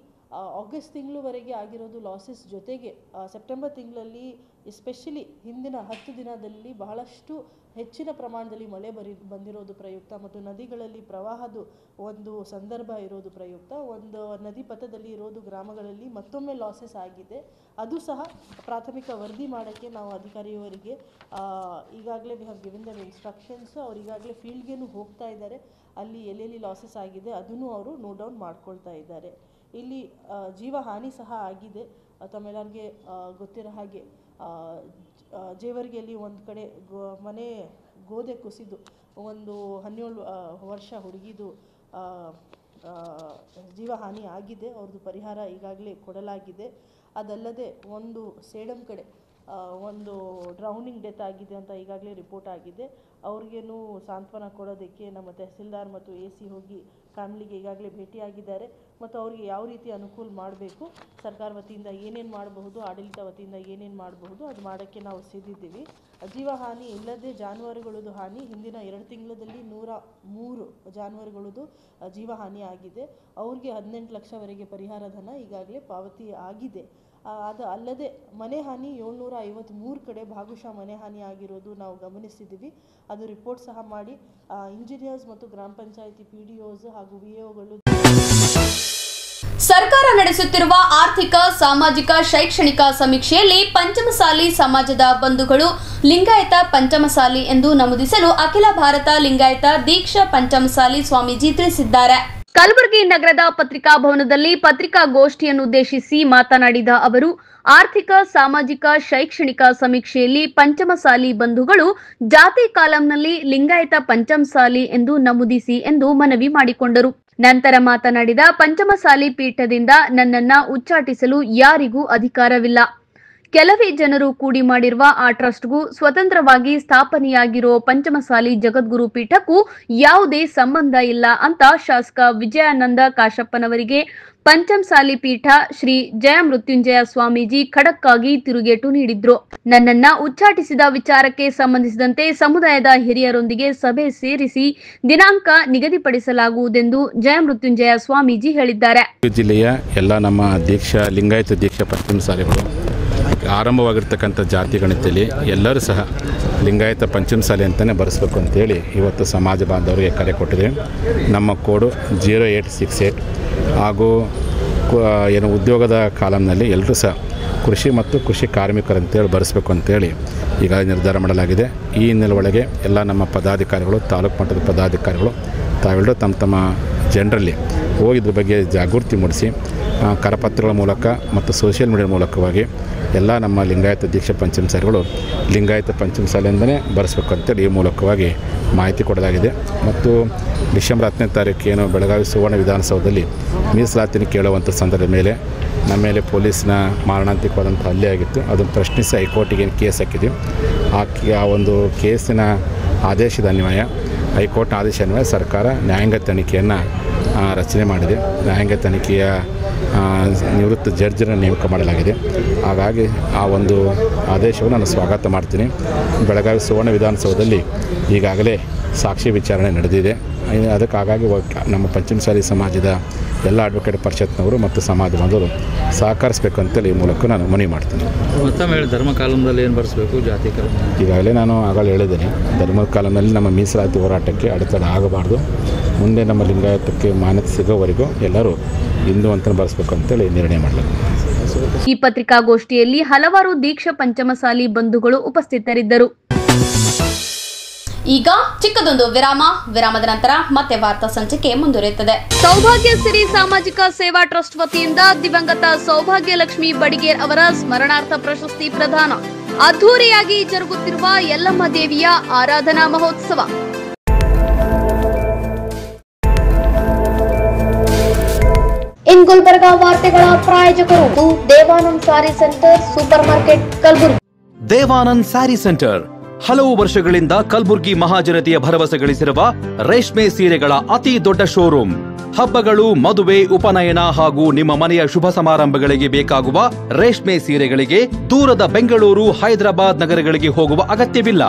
ಆಗಸ್ಟ್ ತಿಂಗಳವರೆಗೆ ಆಗಿರೋದು ಲಾಸಸ್ ಜೊತೆಗೆ ಸೆಪ್ಟೆಂಬರ್ ತಿಂಗಳಲ್ಲಿ ಎಸ್ಪೆಷಲಿ ಹಿಂದಿನ 10 ದಿನದಲ್ಲಿ ಬಹಳಷ್ಟು ಹೆಚ್ಚಿನ ಪ್ರಮಾಣದಲ್ಲಿ ಮಳೆ ಬಂದಿರೋದು ಪ್ರಯುಕ್ತ ಮತ್ತು ನದಿಗಳಲ್ಲಿ ಪ್ರವಾಹದ ಒಂದು ಸಂದರ್ಭ ಇರೋದು ಪ್ರಯುಕ್ತ ಒಂದು ನದಿ ಪಥದಲ್ಲಿ ಇರೋದು ಗ್ರಾಮಗಳಲ್ಲಿ ಮತ್ತೊಮ್ಮೆ ಲಾಸಸ್ ಆಗಿದೆ. ಅದು ಸಹ ಪ್ರಾಥಮಿಕ ವರದಿ ಮಾಡೋಕ್ಕೆ ನಾವು ಅಧಿಕಾರಿಯವರಿಗೆ ಈಗಾಗಲೇ we have given them instructions. ಅವ್ರು ಈಗಾಗಲೇ ಫೀಲ್ಡ್ಗೇನು ಹೋಗ್ತಾ ಇದ್ದಾರೆ, ಅಲ್ಲಿ ಎಲ್ಲೆಲ್ಲಿ ಲಾಸಸ್ ಆಗಿದೆ ಅದನ್ನು ಅವರು ನೋಟ್ ಡೌನ್ ಮಾಡ್ಕೊಳ್ತಾ ಇದ್ದಾರೆ. ಇಲ್ಲಿ ಜೀವ ಹಾನಿ ಸಹ ಆಗಿದೆ. ತಮ್ಮೆಲ್ಲರಿಗೆ ಗೊತ್ತಿರೋ ಹಾಗೆ ಜೇವರ್ಗಿಯಲ್ಲಿ ಒಂದು ಕಡೆ ಮನೆ ಗೋದೆ ಕುಸಿದು ಒಂದು 17 ವರ್ಷ ಹುಡುಗಿದು ಜೀವ ಹಾನಿ ಆಗಿದೆ. ಅವ್ರದ್ದು ಪರಿಹಾರ ಈಗಾಗಲೇ ಕೊಡಲಾಗಿದೆ. ಅದಲ್ಲದೆ ಒಂದು ಸೇಡಂ ಕಡೆ ಒಂದು ಡ್ರೌನಿಂಗ್ ಡೆತ್ ಆಗಿದೆ ಅಂತ ಈಗಾಗಲೇ ರಿಪೋರ್ಟ್ ಆಗಿದೆ. ಅವ್ರಿಗೇನು ಸಾಂತ್ವನ ಕೊಡೋದಕ್ಕೆ ನಮ್ಮ ತಹಸೀಲ್ದಾರ್ ಮತ್ತು AC ಹೋಗಿ ಫ್ಯಾಮಿಲಿಗೆ ಈಗಾಗಲೇ ಭೇಟಿಯಾಗಿದ್ದಾರೆ ಮತ್ತು ಅವರಿಗೆ ಯಾವ ರೀತಿ ಅನುಕೂಲ ಮಾಡಬೇಕು, ಸರ್ಕಾರ ವತಿಯಿಂದ ಏನೇನು ಮಾಡಬಹುದು, ಆಡಳಿತ ವತಿಯಿಂದ ಏನೇನು ಮಾಡಬಹುದು ಅದು ಮಾಡೋಕ್ಕೆ ನಾವು ಸಿದ್ಧಿದ್ದೀವಿ. ಜೀವಹಾನಿ ಇಲ್ಲದೆ ಜಾನುವಾರುಗಳದ್ದು ಹಾನಿ ಹಿಂದಿನ 2 ತಿಂಗಳಲ್ಲಿ 103 ಜಾನುವಾರುಗಳದ್ದು ಜೀವಹಾನಿ ಆಗಿದೆ. ಅವ್ರಿಗೆ 18 ಲಕ್ಷವರೆಗೆ ಪರಿಹಾರ ಧನ ಈಗಾಗಲೇ ಪಾವತಿ ಆಗಿದೆ. ಅದು ಅಲ್ಲದೆ ಮನೆ ಹಾನಿ 753 ಕಡೆ ಭಾಗಶಃ ಮನೆ ಹಾನಿ ಆಗಿರೋದು ನಾವು ಗಮನಿಸಿದ್ದೀವಿ. ಅದು ರಿಪೋರ್ಟ್ ಸಹ ಮಾಡಿ ಇಂಜಿನಿಯರ್ಸ್ ಮತ್ತು ಗ್ರಾಮ ಪಂಚಾಯಿತಿ PDOs ಹಾಗೂ VAOಗಳು ಸರ್ಕಾರ ನಡೆಸುತ್ತಿರುವ ಆರ್ಥಿಕ, ಸಾಮಾಜಿಕ, ಶೈಕ್ಷಣಿಕ ಸಮೀಕ್ಷೆಯಲ್ಲಿ ಪಂಚಮಸಾಲಿ ಸಮಾಜದ ಬಂಧುಗಳು ಲಿಂಗಾಯತ ಪಂಚಮಸಾಲಿ ಎಂದು ನಮೂದಿಸಲು ಅಖಿಲ ಭಾರತ ಲಿಂಗಾಯತ ದೀಕ್ಷಾ ಪಂಚಮಸಾಲಿ ಸ್ವಾಮೀಜಿ ತಿಳಿಸಿದ್ದಾರೆ. ಕಲಬುರಗಿ ನಗರದ ಪತ್ರಿಕಾ ಭವನದಲ್ಲಿ ಪತ್ರಿಕಾಗೋಷ್ಠಿಯನ್ನುದ್ದೇಶಿಸಿ ಮಾತನಾಡಿದ ಅವರು, ಆರ್ಥಿಕ, ಸಾಮಾಜಿಕ, ಶೈಕ್ಷಣಿಕ ಸಮೀಕ್ಷೆಯಲ್ಲಿ ಪಂಚಮಸಾಲಿ ಬಂಧುಗಳು ಜಾತಿ ಕಾಲಂನಲ್ಲಿ ಲಿಂಗಾಯತ ಪಂಚಮಸಾಲಿ ಎಂದು ನಮೂದಿಸಿ ಎಂದು ಮನವಿ ಮಾಡಿಕೊಂಡರು. ನಂತರ ಮಾತನಾಡಿದ ಪಂಚಮಸಾಲಿ ಪೀಠದಿಂದ ನನ್ನನ್ನ ಉಚ್ಚಾಟಿಸಲು ಯಾರಿಗೂ ಅಧಿಕಾರವಿಲ್ಲ. ಕೆಲವೇ ಜನರು ಕೂಡಿ ಮಾಡಿರುವ ಆ ಟ್ರಸ್ಟ್ಗೂ ಸ್ವತಂತ್ರವಾಗಿ ಸ್ಥಾಪನೆಯಾಗಿರೋ ಪಂಚಮಸಾಲಿ ಜಗದ್ಗುರು ಪೀಠಕ್ಕೂ ಯಾವುದೇ ಸಂಬಂಧ ಇಲ್ಲ ಅಂತ ಶಾಸಕ ವಿಜಯಾನಂದ ಕಾಶಪ್ಪನವರಿಗೆ ಪಂಚಮಸಾಲಿ ಪೀಠ ಶ್ರೀ ಜಯ ಮೃತ್ಯುಂಜಯ ಸ್ವಾಮೀಜಿ ಖಡಕ್ ಆಗಿ ತಿರುಗೇಟು ನೀಡಿದ್ರು. ನನ್ನನ್ನ ಉಚ್ಚಾಟಿಸಿದ ವಿಚಾರಕ್ಕೆ ಸಂಬಂಧಿಸಿದಂತೆ ಸಮುದಾಯದ ಹಿರಿಯರೊಂದಿಗೆ ಸಭೆ ಸೇರಿಸಿ ದಿನಾಂಕ ನಿಗದಿಪಡಿಸಲಾಗುವುದೆಂದು ಜಯ ಮೃತ್ಯುಂಜಯ ಸ್ವಾಮೀಜಿ ಹೇಳಿದ್ದಾರೆ. ಜಿಲ್ಲೆಯ ಎಲ್ಲ ನಮ್ಮ ಲಿಂಗಾಯತ ದೀಕ್ಷಾ ಪಂಚಮಸಾಲಿಗಳು ಆರಂಭವಾಗಿರ್ತಕ್ಕಂಥ ಜಾತಿ ಗಣತಿಯಲ್ಲಿ ಎಲ್ಲರೂ ಸಹ ಲಿಂಗಾಯತ ಪಂಚಮಸಾಲಿ ಅಂತಲೇ ಬರೆಸಬೇಕು ಅಂತೇಳಿ ಇವತ್ತು ಸಮಾಜ ಬಾಂಧವರಿಗೆ ಕರೆ ಕೊಟ್ಟಿದೆ. ನಮ್ಮ ಕೋಡು 0868 ಹಾಗೂ ಏನು ಉದ್ಯೋಗದ ಕಾಲಂನಲ್ಲಿ ಎಲ್ಲರೂ ಸಹ ಕೃಷಿ ಮತ್ತು ಕೃಷಿ ಕಾರ್ಮಿಕರಂತೇಳಿ ಬರೆಸಬೇಕು ಅಂತೇಳಿ ಈಗ ನಿರ್ಧಾರ ಮಾಡಲಾಗಿದೆ. ಈ ಹಿನ್ನೆಲೆ ಒಳಗೆ ಎಲ್ಲ ನಮ್ಮ ಪದಾಧಿಕಾರಿಗಳು, ತಾಲೂಕು ಮಟ್ಟದ ಪದಾಧಿಕಾರಿಗಳು ತಾವೆಲ್ಲರೂ ತಮ್ಮ ಜನರಲ್ಲಿ ಹೋಗಿ ಇದ್ರ ಬಗ್ಗೆ ಜಾಗೃತಿ ಮೂಡಿಸಿ ಕರಪತ್ರಗಳ ಮೂಲಕ ಮತ್ತು ಸೋಷಿಯಲ್ ಮೀಡಿಯಾ ಮೂಲಕವಾಗಿ ಎಲ್ಲ ನಮ್ಮ ಲಿಂಗಾಯತ ದೀಕ್ಷಾ ಪಂಚಮಸಾಲಿಗಳು ಲಿಂಗಾಯತ ಪಂಚಮಸಾಲಿಯಿಂದಲೇ ಬರೆಸಬೇಕು ಅಂತೇಳಿ ಈ ಮೂಲಕವಾಗಿ ಮಾಹಿತಿ ಕೊಡಲಾಗಿದೆ. ಮತ್ತು ಡಿಸೆಂಬರ್ 10ನೇ ತಾರೀಕು ಏನು ಬೆಳಗಾವಿ ಸುವರ್ಣ ವಿಧಾನಸೌಧದಲ್ಲಿ ಮೀಸಲಾತಿನ ಕೇಳುವಂಥ ಸಂದರ್ಭದ ಮೇಲೆ ನಮ್ಮ ಮೇಲೆ ಪೊಲೀಸ್ನ ಮಾರಣಾಂತಿಕವಾದಂಥ ಹಲ್ಲೆ ಆಗಿತ್ತು. ಅದನ್ನು ಪ್ರಶ್ನಿಸಿ ಹೈಕೋರ್ಟಿಗೆ ಕೇಸ್ ಹಾಕಿದ್ವಿ. ಆ ಒಂದು ಕೇಸಿನ ಆದೇಶದ ಅನ್ವಯ, ಹೈಕೋರ್ಟ್ನ ಆದೇಶ ಅನ್ವಯ ಸರ್ಕಾರ ನ್ಯಾಯಾಂಗ ತನಿಖೆಯನ್ನು ರಚನೆ ಮಾಡಿದೆ. ನ್ಯಾಯಾಂಗ ತನಿಖೆಯ ನಿವೃತ್ತ ಜಡ್ಜನ್ನು ನೇಮಕ ಮಾಡಲಾಗಿದೆ. ಹಾಗಾಗಿ ಆ ಒಂದು ಆದೇಶವನ್ನು ನಾನು ಸ್ವಾಗತ ಮಾಡ್ತೀನಿ. ಬೆಳಗಾವಿ ಸುವರ್ಣ ವಿಧಾನಸೌಧದಲ್ಲಿ ಈಗಾಗಲೇ ಸಾಕ್ಷಿ ವಿಚಾರಣೆ ನಡೆದಿದೆ. ಅದಕ್ಕೆ ಹಾಗಾಗಿ ನಮ್ಮ ಪಂಚಮಸಾಲಿ ಸಮಾಜದ ಎಲ್ಲ ಅಡ್ವೊಕೇಟ್ ಪರಿಷತ್ನವರು ಮತ್ತು ಸಮಾಜ ಬಾಂಧವರು ಸಹಕರಿಸಬೇಕು ಅಂತೇಳಿ ಈ ಮೂಲಕ ನಾನು ಮನವಿ ಮಾಡ್ತೀನಿ. ಧರ್ಮ ಕಾಲಂದಲ್ಲಿ ಏನು ಬರೆಸಬೇಕು, ಜಾತಿ ಕಾಲ ಈಗಾಗಲೇ ನಾನು ಆಗಲೇ ಹೇಳಿದ್ದೀನಿ, ಧರ್ಮ ಕಾಲದಲ್ಲಿ ನಮ್ಮ ಮೀಸಲಾತಿ ಹೋರಾಟಕ್ಕೆ ಅಡೆತಡೆ ಆಗಬಾರ್ದು. ಮುಂದೆ ನಮ್ಮ ಲಿಂಗಾಯತಕ್ಕೆ ಮಾನ್ಯತೆ ಸಿಗೋವರೆಗೂ ಎಲ್ಲರೂ ಹಿಂದೂ ಅಂತ ಬರೆಸಬೇಕು ಅಂತೇಳಿ ನಿರ್ಣಯ ಮಾಡಲಾಗಿದೆ. ಈ ಪತ್ರಿಕಾಗೋಷ್ಠಿಯಲ್ಲಿ ಹಲವಾರು ದೀಕ್ಷಾ ಪಂಚಮಸಾಲಿ ಬಂಧುಗಳು ಉಪಸ್ಥಿತರಿದ್ದರು. ಈಗ ಚಿಕ್ಕದೊಂದು ವಿರಾಮದ ನಂತರ ಮತ್ತೆ ವಾರ್ತಾ ಸಂಚಿಕೆ ಮುಂದುವರಿಯುತ್ತದೆ. ಸೌಭಾಗ್ಯ ಸಿರಿ ಸಾಮಾಜಿಕ ಸೇವಾ ಟ್ರಸ್ಟ್ ವತಿಯಿಂದ ದಿವಂಗತ ಸೌಭಾಗ್ಯ ಲಕ್ಷ್ಮಿ ಬಡಿಗೇರ್ ಅವರ ಸ್ಮರಣಾರ್ಥ ಪ್ರಶಸ್ತಿ ಪ್ರದಾನ. ಅದ್ಧೂರಿಯಾಗಿ ಜರುಗುತ್ತಿರುವ ಯಲ್ಲಮ್ಮ ದೇವಿಯ ಆರಾಧನಾ ಮಹೋತ್ಸವ. ಇನ್ ಗುಲ್ಬರ್ಗಾ ವಾರ್ತೆಗಳ ಪ್ರಾಯೋಜಕರು Devanand sari centre super market Kalaburagi. Devanand sari centre ಹಲವು ವರ್ಷಗಳಿಂದ ಕಲಬುರ್ಗಿ ಮಹಾಜನತೆಯ ಭರವಸೆ ಗಳಿಸಿರುವ ರೇಷ್ಮೆ ಸೀರೆಗಳ ಅತಿ ದೊಡ್ಡ ಶೋರೂಮ್. ಹಬ್ಬಗಳು, ಮದುವೆ, ಉಪನಯನ ಹಾಗೂ ನಿಮ್ಮ ಮನೆಯ ಶುಭ ಸಮಾರಂಭಗಳಿಗೆ ಬೇಕಾಗುವ ರೇಷ್ಮೆ ಸೀರೆಗಳಿಗೆ ದೂರದ ಬೆಂಗಳೂರು, ಹೈದರಾಬಾದ್ ನಗರಗಳಿಗೆ ಹೋಗುವ ಅಗತ್ಯವಿಲ್ಲ.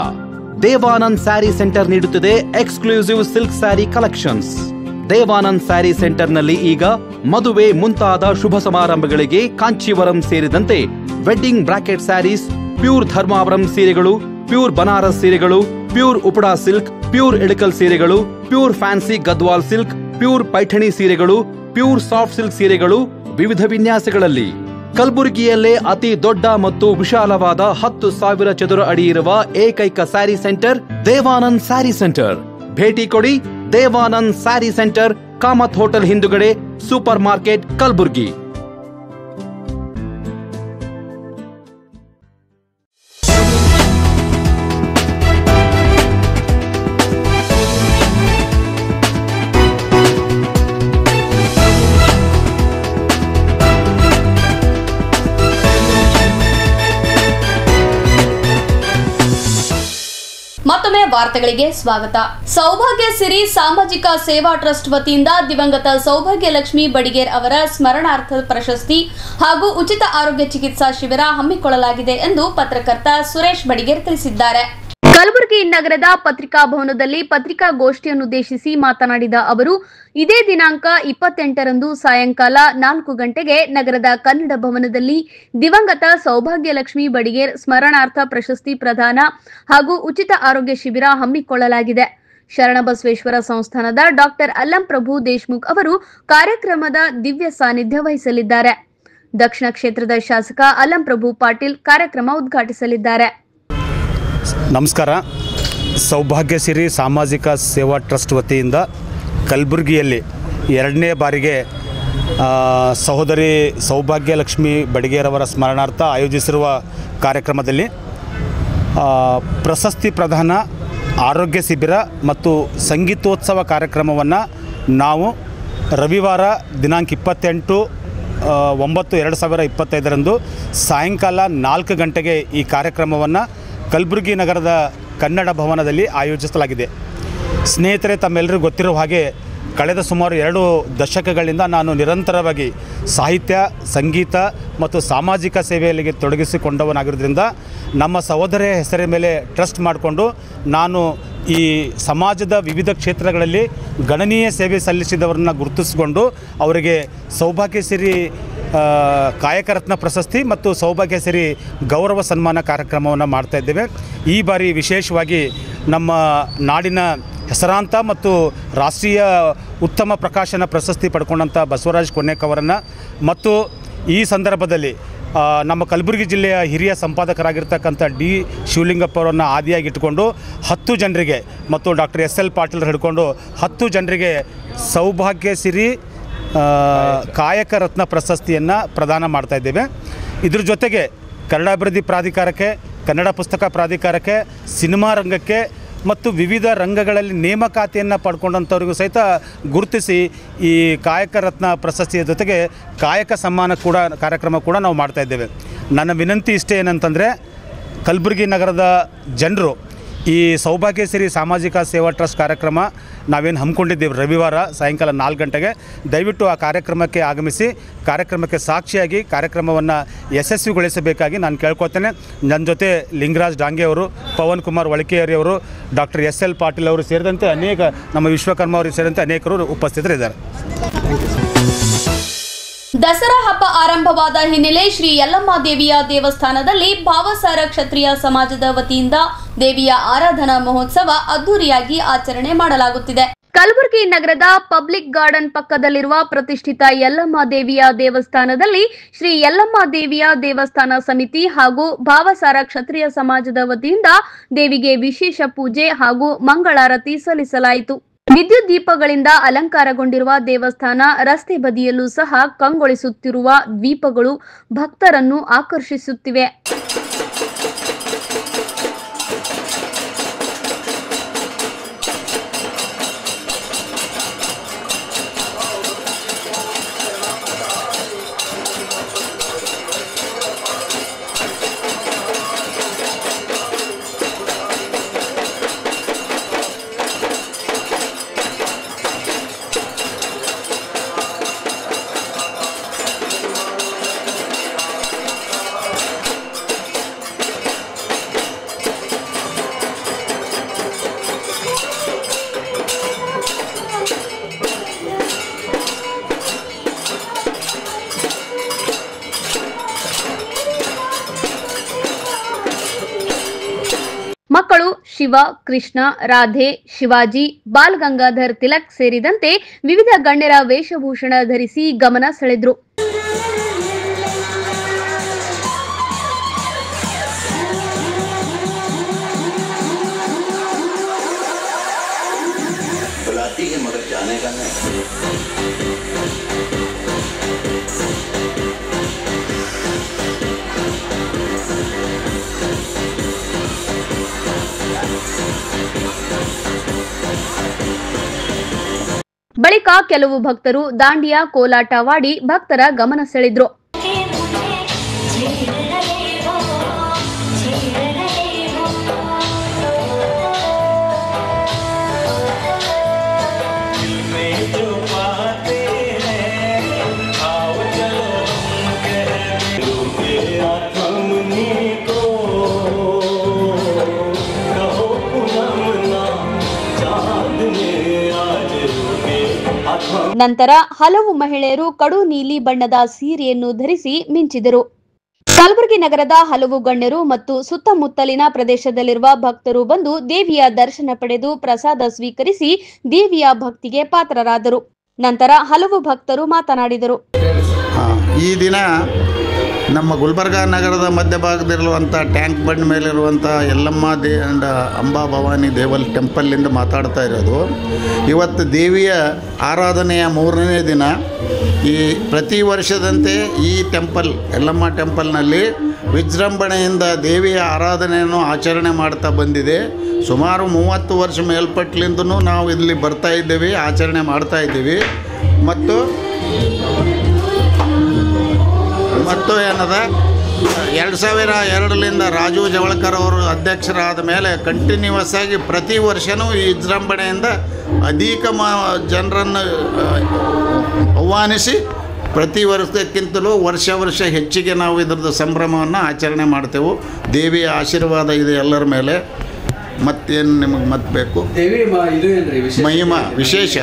ದೇವಾನಂದ್ ಸ್ಯಾರಿ ಸೆಂಟರ್ ನೀಡುತ್ತಿದೆ exclusive silk sari collections. Devanand sari ಸೆಂಟರ್ನಲ್ಲಿ ಈಗ ಮದುವೆ ಮುಂತಾದ ಶುಭ ಸಮಾರಂಭಗಳಿಗೆ ಕಾಂಚೀವರಂ ಸೇರಿದಂತೆ wedding brocade saris, pure Dharmavaram ಸೀರೆಗಳು, ಪ್ಯೂರ್ ಬನಾರಸ್ ಸೀರೆಗಳು, pure Uppada silk, pure Ilkal ಸೀರೆಗಳು, pure fancy Gadwal silk, pure Paithani ಸೀರೆಗಳು, ಪ್ಯೂರ್ ಸಾಫ್ಟ್ ಸಿಲ್ಕ್ ಸೀರೆಗಳು ವಿವಿಧ ವಿನ್ಯಾಸಗಳಲ್ಲಿ. ಕಲಬುರಗಿಯಲ್ಲೇ ಅತಿ ದೊಡ್ಡ ಮತ್ತು ವಿಶಾಲವಾದ 10,000 ಚದುರ ಅಡಿ ಇರುವ ಏಕೈಕ ಸ್ಯಾರಿ ಸೆಂಟರ್ ದೇವಾನಂದ್ ಸ್ಯಾರಿ ಸೆಂಟರ್. ಭೇಟಿ ಕೊಡಿ. ದೇವಾನಂದ್ ಸ್ಯಾರಿ ಸೆಂಟರ್, ಕಾಮತ್ ಹೋಟೆಲ್ ಹಿಂದುಗಡೆ, ಸೂಪರ್ ಮಾರ್ಕೆಟ್, ಕಲಬುರಗಿ. ಮತ್ತೊಮ್ಮೆ ವಾರ್ತೆಗಳಿಗೆ ಸ್ವಾಗತ. ಸೌಭಾಗ್ಯ ಸಿರಿ ಸಾಮಾಜಿಕ ಸೇವಾ ಟ್ರಸ್ಟ್ ವತಿಯಿಂದ ದಿವಂಗತ ಸೌಭಾಗ್ಯ ಲಕ್ಷ್ಮಿ ಬಡಿಗೇರ್ ಅವರ ಸ್ಮರಣಾರ್ಥ ಪ್ರಶಸ್ತಿ ಹಾಗೂ ಉಚಿತ ಆರೋಗ್ಯ ಚಿಕಿತ್ಸಾ ಶಿಬಿರ ಹಮ್ಮಿಕೊಳ್ಳಲಾಗಿದೆ ಎಂದು ಪತ್ರಕರ್ತ ಸುರೇಶ್ ಬಡಿಗೇರ್ ತಿಳಿಸಿದ್ದಾರೆ. ಕಲಬುರಗಿ ನಗರದ ಪತ್ರಿಕಾ ಭವನದಲ್ಲಿ ಪತ್ರಿಕಾಗೋಷ್ಠಿಯನ್ನುದ್ದೇಶಿಸಿ ಮಾತನಾಡಿದ ಅವರು, ಇದೇ ದಿನಾಂಕ 28ರಂದು ಸಾಯಂಕಾಲ 4 ಗಂಟೆಗೆ ನಗರದ ಕನ್ನಡ ಭವನದಲ್ಲಿ ದಿವಂಗತ ಸೌಭಾಗ್ಯಲಕ್ಷ್ಮಿ ಬಡಿಗೇರ್ ಸ್ಮರಣಾರ್ಥ ಪ್ರಶಸ್ತಿ ಪ್ರದಾನ ಹಾಗೂ ಉಚಿತ ಆರೋಗ್ಯ ಶಿಬಿರ ಹಮ್ಮಿಕೊಳ್ಳಲಾಗಿದೆ. ಶರಣಬಸವೇಶ್ವರ ಸಂಸ್ಥಾನದ ಡಾಕ್ಟರ್ ಅಲ್ಲಂಪ್ರಭು ದೇಶಮುಖ್ ಅವರು ಕಾರ್ಯಕ್ರಮದ ದಿವ್ಯ ಸಾನ್ನಿಧ್ಯ ವಹಿಸಲಿದ್ದಾರೆ. ದಕ್ಷಿಣ ಕ್ಷೇತ್ರದ ಶಾಸಕ ಅಲ್ಲಂಪ್ರಭು ಪಾಟೀಲ್ ಕಾರ್ಯಕ್ರಮ ಉದ್ಘಾಟಿಸಲಿದ್ದಾರೆ. ನಮಸ್ಕಾರ. ಸೌಭಾಗ್ಯ ಸಿರಿ ಸಾಮಾಜಿಕ ಸೇವಾ ಟ್ರಸ್ಟ್ ವತಿಯಿಂದ ಕಲಬುರಗಿಯಲ್ಲಿ 2ನೇ ಬಾರಿಗೆ ಸಹೋದರಿ ಸೌಭಾಗ್ಯಲಕ್ಷ್ಮಿ ಬಡಿಗೇರವರ ಸ್ಮರಣಾರ್ಥ ಆಯೋಜಿಸಿರುವ ಕಾರ್ಯಕ್ರಮದಲ್ಲಿ ಪ್ರಶಸ್ತಿ ಪ್ರದಾನ, ಆರೋಗ್ಯ ಶಿಬಿರ ಮತ್ತು ಸಂಗೀತೋತ್ಸವ ಕಾರ್ಯಕ್ರಮವನ್ನು ನಾವು ರವಿವಾರ ದಿನಾಂಕ 28/9/2025 ಸಾಯಂಕಾಲ 4 ಗಂಟೆಗೆ ಈ ಕಾರ್ಯಕ್ರಮವನ್ನು ಕಲಬುರಗಿ ನಗರದ ಕನ್ನಡ ಭವನದಲ್ಲಿ ಆಯೋಜಿಸಲಾಗಿದೆ. ಸ್ನೇಹಿತರೆ, ತಮ್ಮೆಲ್ಲರಿಗೂ ಗೊತ್ತಿರುವ ಹಾಗೆ ಕಳೆದ ಸುಮಾರು 2 ದಶಕಗಳಿಂದ ನಾನು ನಿರಂತರವಾಗಿ ಸಾಹಿತ್ಯ, ಸಂಗೀತ ಮತ್ತು ಸಾಮಾಜಿಕ ಸೇವೆಯಲ್ಲಿ ತೊಡಗಿಸಿಕೊಂಡವನಾಗಿರೋದ್ರಿಂದ ನಮ್ಮ ಸಹೋದರಿಯ ಹೆಸರಿನ ಮೇಲೆ ಟ್ರಸ್ಟ್ ಮಾಡಿಕೊಂಡು ನಾನು ಈ ಸಮಾಜದ ವಿವಿಧ ಕ್ಷೇತ್ರಗಳಲ್ಲಿ ಗಣನೀಯ ಸೇವೆ ಸಲ್ಲಿಸಿದವರನ್ನು ಗುರುತಿಸಿಕೊಂಡು ಅವರಿಗೆ ಸೌಭಾಗ್ಯ ಸಿರಿ ಕಾಯಕ ರತ್ನ ಪ್ರಶಸ್ತಿ ಮತ್ತು ಸೌಭಾಗ್ಯ ಸಿರಿ ಗೌರವ ಸನ್ಮಾನ ಕಾರ್ಯಕ್ರಮವನ್ನು ಮಾಡ್ತಾ ಇದ್ದೇವೆ. ಈ ಬಾರಿ ವಿಶೇಷವಾಗಿ ನಮ್ಮ ನಾಡಿನ ಹೆಸರಾಂತ ಮತ್ತು ರಾಷ್ಟ್ರೀಯ ಉತ್ತಮ ಪ್ರಕಾಶನ ಪ್ರಶಸ್ತಿ ಪಡ್ಕೊಂಡಂಥ ಬಸವರಾಜ್ ಕೊನ್ನೇಕ್ ಅವರನ್ನು ಮತ್ತು ಈ ಸಂದರ್ಭದಲ್ಲಿ ನಮ್ಮ ಕಲಬುರಗಿ ಜಿಲ್ಲೆಯ ಹಿರಿಯ ಸಂಪಾದಕರಾಗಿರ್ತಕ್ಕಂಥ ಡಿ ಶಿವಲಿಂಗಪ್ಪ ಅವರನ್ನು ಆದಿಯಾಗಿಟ್ಟುಕೊಂಡು 10 ಜನರಿಗೆ ಮತ್ತು ಡಾಕ್ಟರ್ SL ಪಾಟೀಲ್ ಹಿಡ್ಕೊಂಡು 10 ಜನರಿಗೆ ಸೌಭಾಗ್ಯ ಸಿರಿ ಕಾಯಕ ರತ್ನ ಪ್ರಶಸ್ತಿಯನ್ನು ಪ್ರದಾನ ಮಾಡ್ತಾ ಇದ್ದೇವೆ. ಇದ್ರ ಜೊತೆಗೆ ಕನ್ನಡ ಅಭಿವೃದ್ಧಿ ಪ್ರಾಧಿಕಾರಕ್ಕೆ, ಕನ್ನಡ ಪುಸ್ತಕ ಪ್ರಾಧಿಕಾರಕ್ಕೆ, ಸಿನಿಮಾ ರಂಗಕ್ಕೆ ಮತ್ತು ವಿವಿಧ ರಂಗಗಳಲ್ಲಿ ನೇಮಕಾತಿಯನ್ನು ಪಡ್ಕೊಂಡಂಥವ್ರಿಗೂ ಸಹಿತ ಗುರುತಿಸಿ ಈ ಕಾಯಕ ರತ್ನ ಪ್ರಶಸ್ತಿಯ ಜೊತೆಗೆ ಕಾಯಕ ಸನ್ಮಾನ ಕೂಡ ಕಾರ್ಯಕ್ರಮ ಕೂಡ ನಾವು ಮಾಡ್ತಾಯಿದ್ದೇವೆ. ನನ್ನ ವಿನಂತಿ ಇಷ್ಟೇ ಏನಂತಂದರೆ, ಕಲಬುರಗಿ ನಗರದ ಜನರು ಈ ಸೌಭಾಗ್ಯ ಸಿರಿ ಸಾಮಾಜಿಕ ಸೇವಾ ಟ್ರಸ್ಟ್ ಕಾರ್ಯಕ್ರಮ ನಾವೇನು ಹಮ್ಮಿಕೊಂಡಿದ್ದೇವೆ ರವಿವಾರ ಸಾಯಂಕಾಲ 4 ಗಂಟೆಗೆ, ದಯವಿಟ್ಟು ಆ ಕಾರ್ಯಕ್ರಮಕ್ಕೆ ಆಗಮಿಸಿ ಕಾರ್ಯಕ್ರಮಕ್ಕೆ ಸಾಕ್ಷಿಯಾಗಿ ಕಾರ್ಯಕ್ರಮವನ್ನು ಯಶಸ್ವಿಗೊಳಿಸಬೇಕಾಗಿ ನಾನು ಕೇಳ್ಕೊತೇನೆ. ನನ್ನ ಜೊತೆ ಲಿಂಗರಾಜ್ ಡಾಂಗೆ ಅವರು, ಪವನ್ ಕುಮಾರ್ ಒಳಕೆಯರಿ ಅವರು, ಡಾಕ್ಟರ್ SL ಪಾಟೀಲ್ ಅವರು ಸೇರಿದಂತೆ ಅನೇಕ ನಮ್ಮ ವಿಶ್ವಕರ್ಮ ಅವರು ಸೇರಿದಂತೆ ಅನೇಕರು ಉಪಸ್ಥಿತರಿದ್ದಾರೆ. ದಸರಾ ಹಬ್ಬ ಆರಂಭವಾದ ಹಿನ್ನೆಲೆ ಶ್ರೀ ಯಲ್ಲಮ್ಮ ದೇವಿಯ ದೇವಸ್ಥಾನದಲ್ಲಿ ಭಾವಸಾರ ಕ್ಷತ್ರಿಯ ಸಮಾಜದ ವತಿಯಿಂದ ದೇವಿಯ ಆರಾಧನಾ ಮಹೋತ್ಸವ ಅದ್ದೂರಿಯಾಗಿ ಆಚರಣೆ ಮಾಡಲಾಗುತ್ತಿದೆ. ಕಲಬುರಗಿ ನಗರದ ಪಬ್ಲಿಕ್ ಗಾರ್ಡನ್ ಪಕ್ಕದಲ್ಲಿರುವ ಪ್ರತಿಷ್ಠಿತ ಯಲ್ಲಮ್ಮ ದೇವಿಯ ದೇವಸ್ಥಾನದಲ್ಲಿ ಶ್ರೀ ಯಲ್ಲಮ್ಮ ದೇವಿಯ ದೇವಸ್ಥಾನ ಸಮಿತಿ ಹಾಗೂ ಭಾವಸಾರ ಕ್ಷತ್ರಿಯ ಸಮಾಜದ ವತಿಯಿಂದ ದೇವಿಗೆ ವಿಶೇಷ ಪೂಜೆ ಹಾಗೂ ಮಂಗಳಾರತಿ ಸಲ್ಲಿಸಲಾಯಿತು. ವಿದ್ಯುತ್ ದೀಪಗಳಿಂದ ಅಲಂಕಾರಗೊಂಡಿರುವ ದೇವಸ್ಥಾನ ರಸ್ತೆ ಬದಿಯಲ್ಲೂ ಸಹ ಕಂಗೊಳಿಸುತ್ತಿರುವ ದೀಪಗಳು ಭಕ್ತರನ್ನು ಆಕರ್ಷಿಸುತ್ತಿವೆ. ಮಕ್ಕಳು ಶಿವ, ಕೃಷ್ಣ, ರಾಧೆ, ಶಿವಾಜಿ, ಬಾಲ್ ಗಂಗಾಧರ್ ತಿಲಕ್ ಸೇರಿದಂತೆ ವಿವಿಧ ಗಣ್ಯರ ವೇಷಭೂಷಣ ಧರಿಸಿ ಗಮನ ಸೆಳೆದ್ರು. ಬಳಿಕ ಕೆಲವು ಭಕ್ತರು ದಾಂಡಿಯಾ ಕೋಲಾಟವಾಡಿ ಭಕ್ತರ ಗಮನ ಸೆಳೆದ್ರು. ನಂತರ ಹಲವು ಮಹಿಳೆಯರು ಕಡು ನೀಲಿ ಬಣ್ಣದ ಸೀರೆಯನ್ನು ಧರಿಸಿ ಮಿಂಚಿದರು. ಕಲಬುರಗಿ ನಗರದ ಹಲವು ಗಣ್ಯರು ಮತ್ತು ಸುತ್ತಮುತ್ತಲಿನ ಪ್ರದೇಶದಲ್ಲಿರುವ ಭಕ್ತರು ಬಂದು ದೇವಿಯ ದರ್ಶನ ಪಡೆದು ಪ್ರಸಾದ ಸ್ವೀಕರಿಸಿ ದೇವಿಯ ಭಕ್ತಿಗೆ ಪಾತ್ರರಾದರು. ನಂತರ ಹಲವು ಭಕ್ತರು ಮಾತನಾಡಿದರು. ಈ ದಿನ ನಮ್ಮ ಗುಲ್ಬರ್ಗಾ ನಗರದ ಮಧ್ಯಭಾಗದಲ್ಲಿರುವಂಥ ಟ್ಯಾಂಕ್ ಬಂಡ್ ಮೇಲಿರುವಂಥ ಯಲ್ಲಮ್ಮ ಅಂಡ್ ಅಂಬಾ ಭವಾನಿ ದೇವಲ್ ಟೆಂಪಲ್ಲಿಂದ ಮಾತಾಡ್ತಾ ಇರೋದು. ಇವತ್ತು ದೇವಿಯ ಆರಾಧನೆಯ 3ನೇ ದಿನ. ಈ ಪ್ರತಿ ವರ್ಷದಂತೆ ಈ ಟೆಂಪಲ್ ಯಲ್ಲಮ್ಮ ಟೆಂಪಲ್ನಲ್ಲಿ ವಿಜೃಂಭಣೆಯಿಂದ ದೇವಿಯ ಆರಾಧನೆಯನ್ನು ಆಚರಣೆ ಮಾಡ್ತಾ ಬಂದಿದೆ. ಸುಮಾರು 30 ವರ್ಷ ಮೇಲ್ಪಟ್ಲಿಂದನೂ ನಾವು ಇಲ್ಲಿ ಬರ್ತಾ ಇದ್ದೀವಿ, ಆಚರಣೆ ಮಾಡ್ತಾ ಇದ್ದೀವಿ. ಮತ್ತು ಏನದ 2002ರಿಂದ ರಾಜು ಜವಳಕರ್ ಅವರು ಅಧ್ಯಕ್ಷರಾದ ಮೇಲೆ ಕಂಟಿನ್ಯೂಸ್ ಆಗಿ ಪ್ರತಿ ವರ್ಷವೂ ಈ ವಿಜೃಂಭಣೆಯಿಂದ ಅಧಿಕ ಜನರನ್ನು ಆಹ್ವಾನಿಸಿ ಪ್ರತಿ ವರ್ಷಕ್ಕಿಂತಲೂ ವರ್ಷ ಹೆಚ್ಚಿಗೆ ನಾವು ಇದರದ್ದು ಸಂಭ್ರಮವನ್ನು ಆಚರಣೆ ಮಾಡ್ತೇವೆ. ದೇವಿಯ ಆಶೀರ್ವಾದ ಇದೆ ಎಲ್ಲರ ಮೇಲೆ. ಮತ್ತೇನು ನಿಮಗೆ ಮತ್ತೆ ಬೇಕು? ದೇವಿ ಇದು ಏನ್ರಿ ಮಹಿಮಾ ವಿಶೇಷ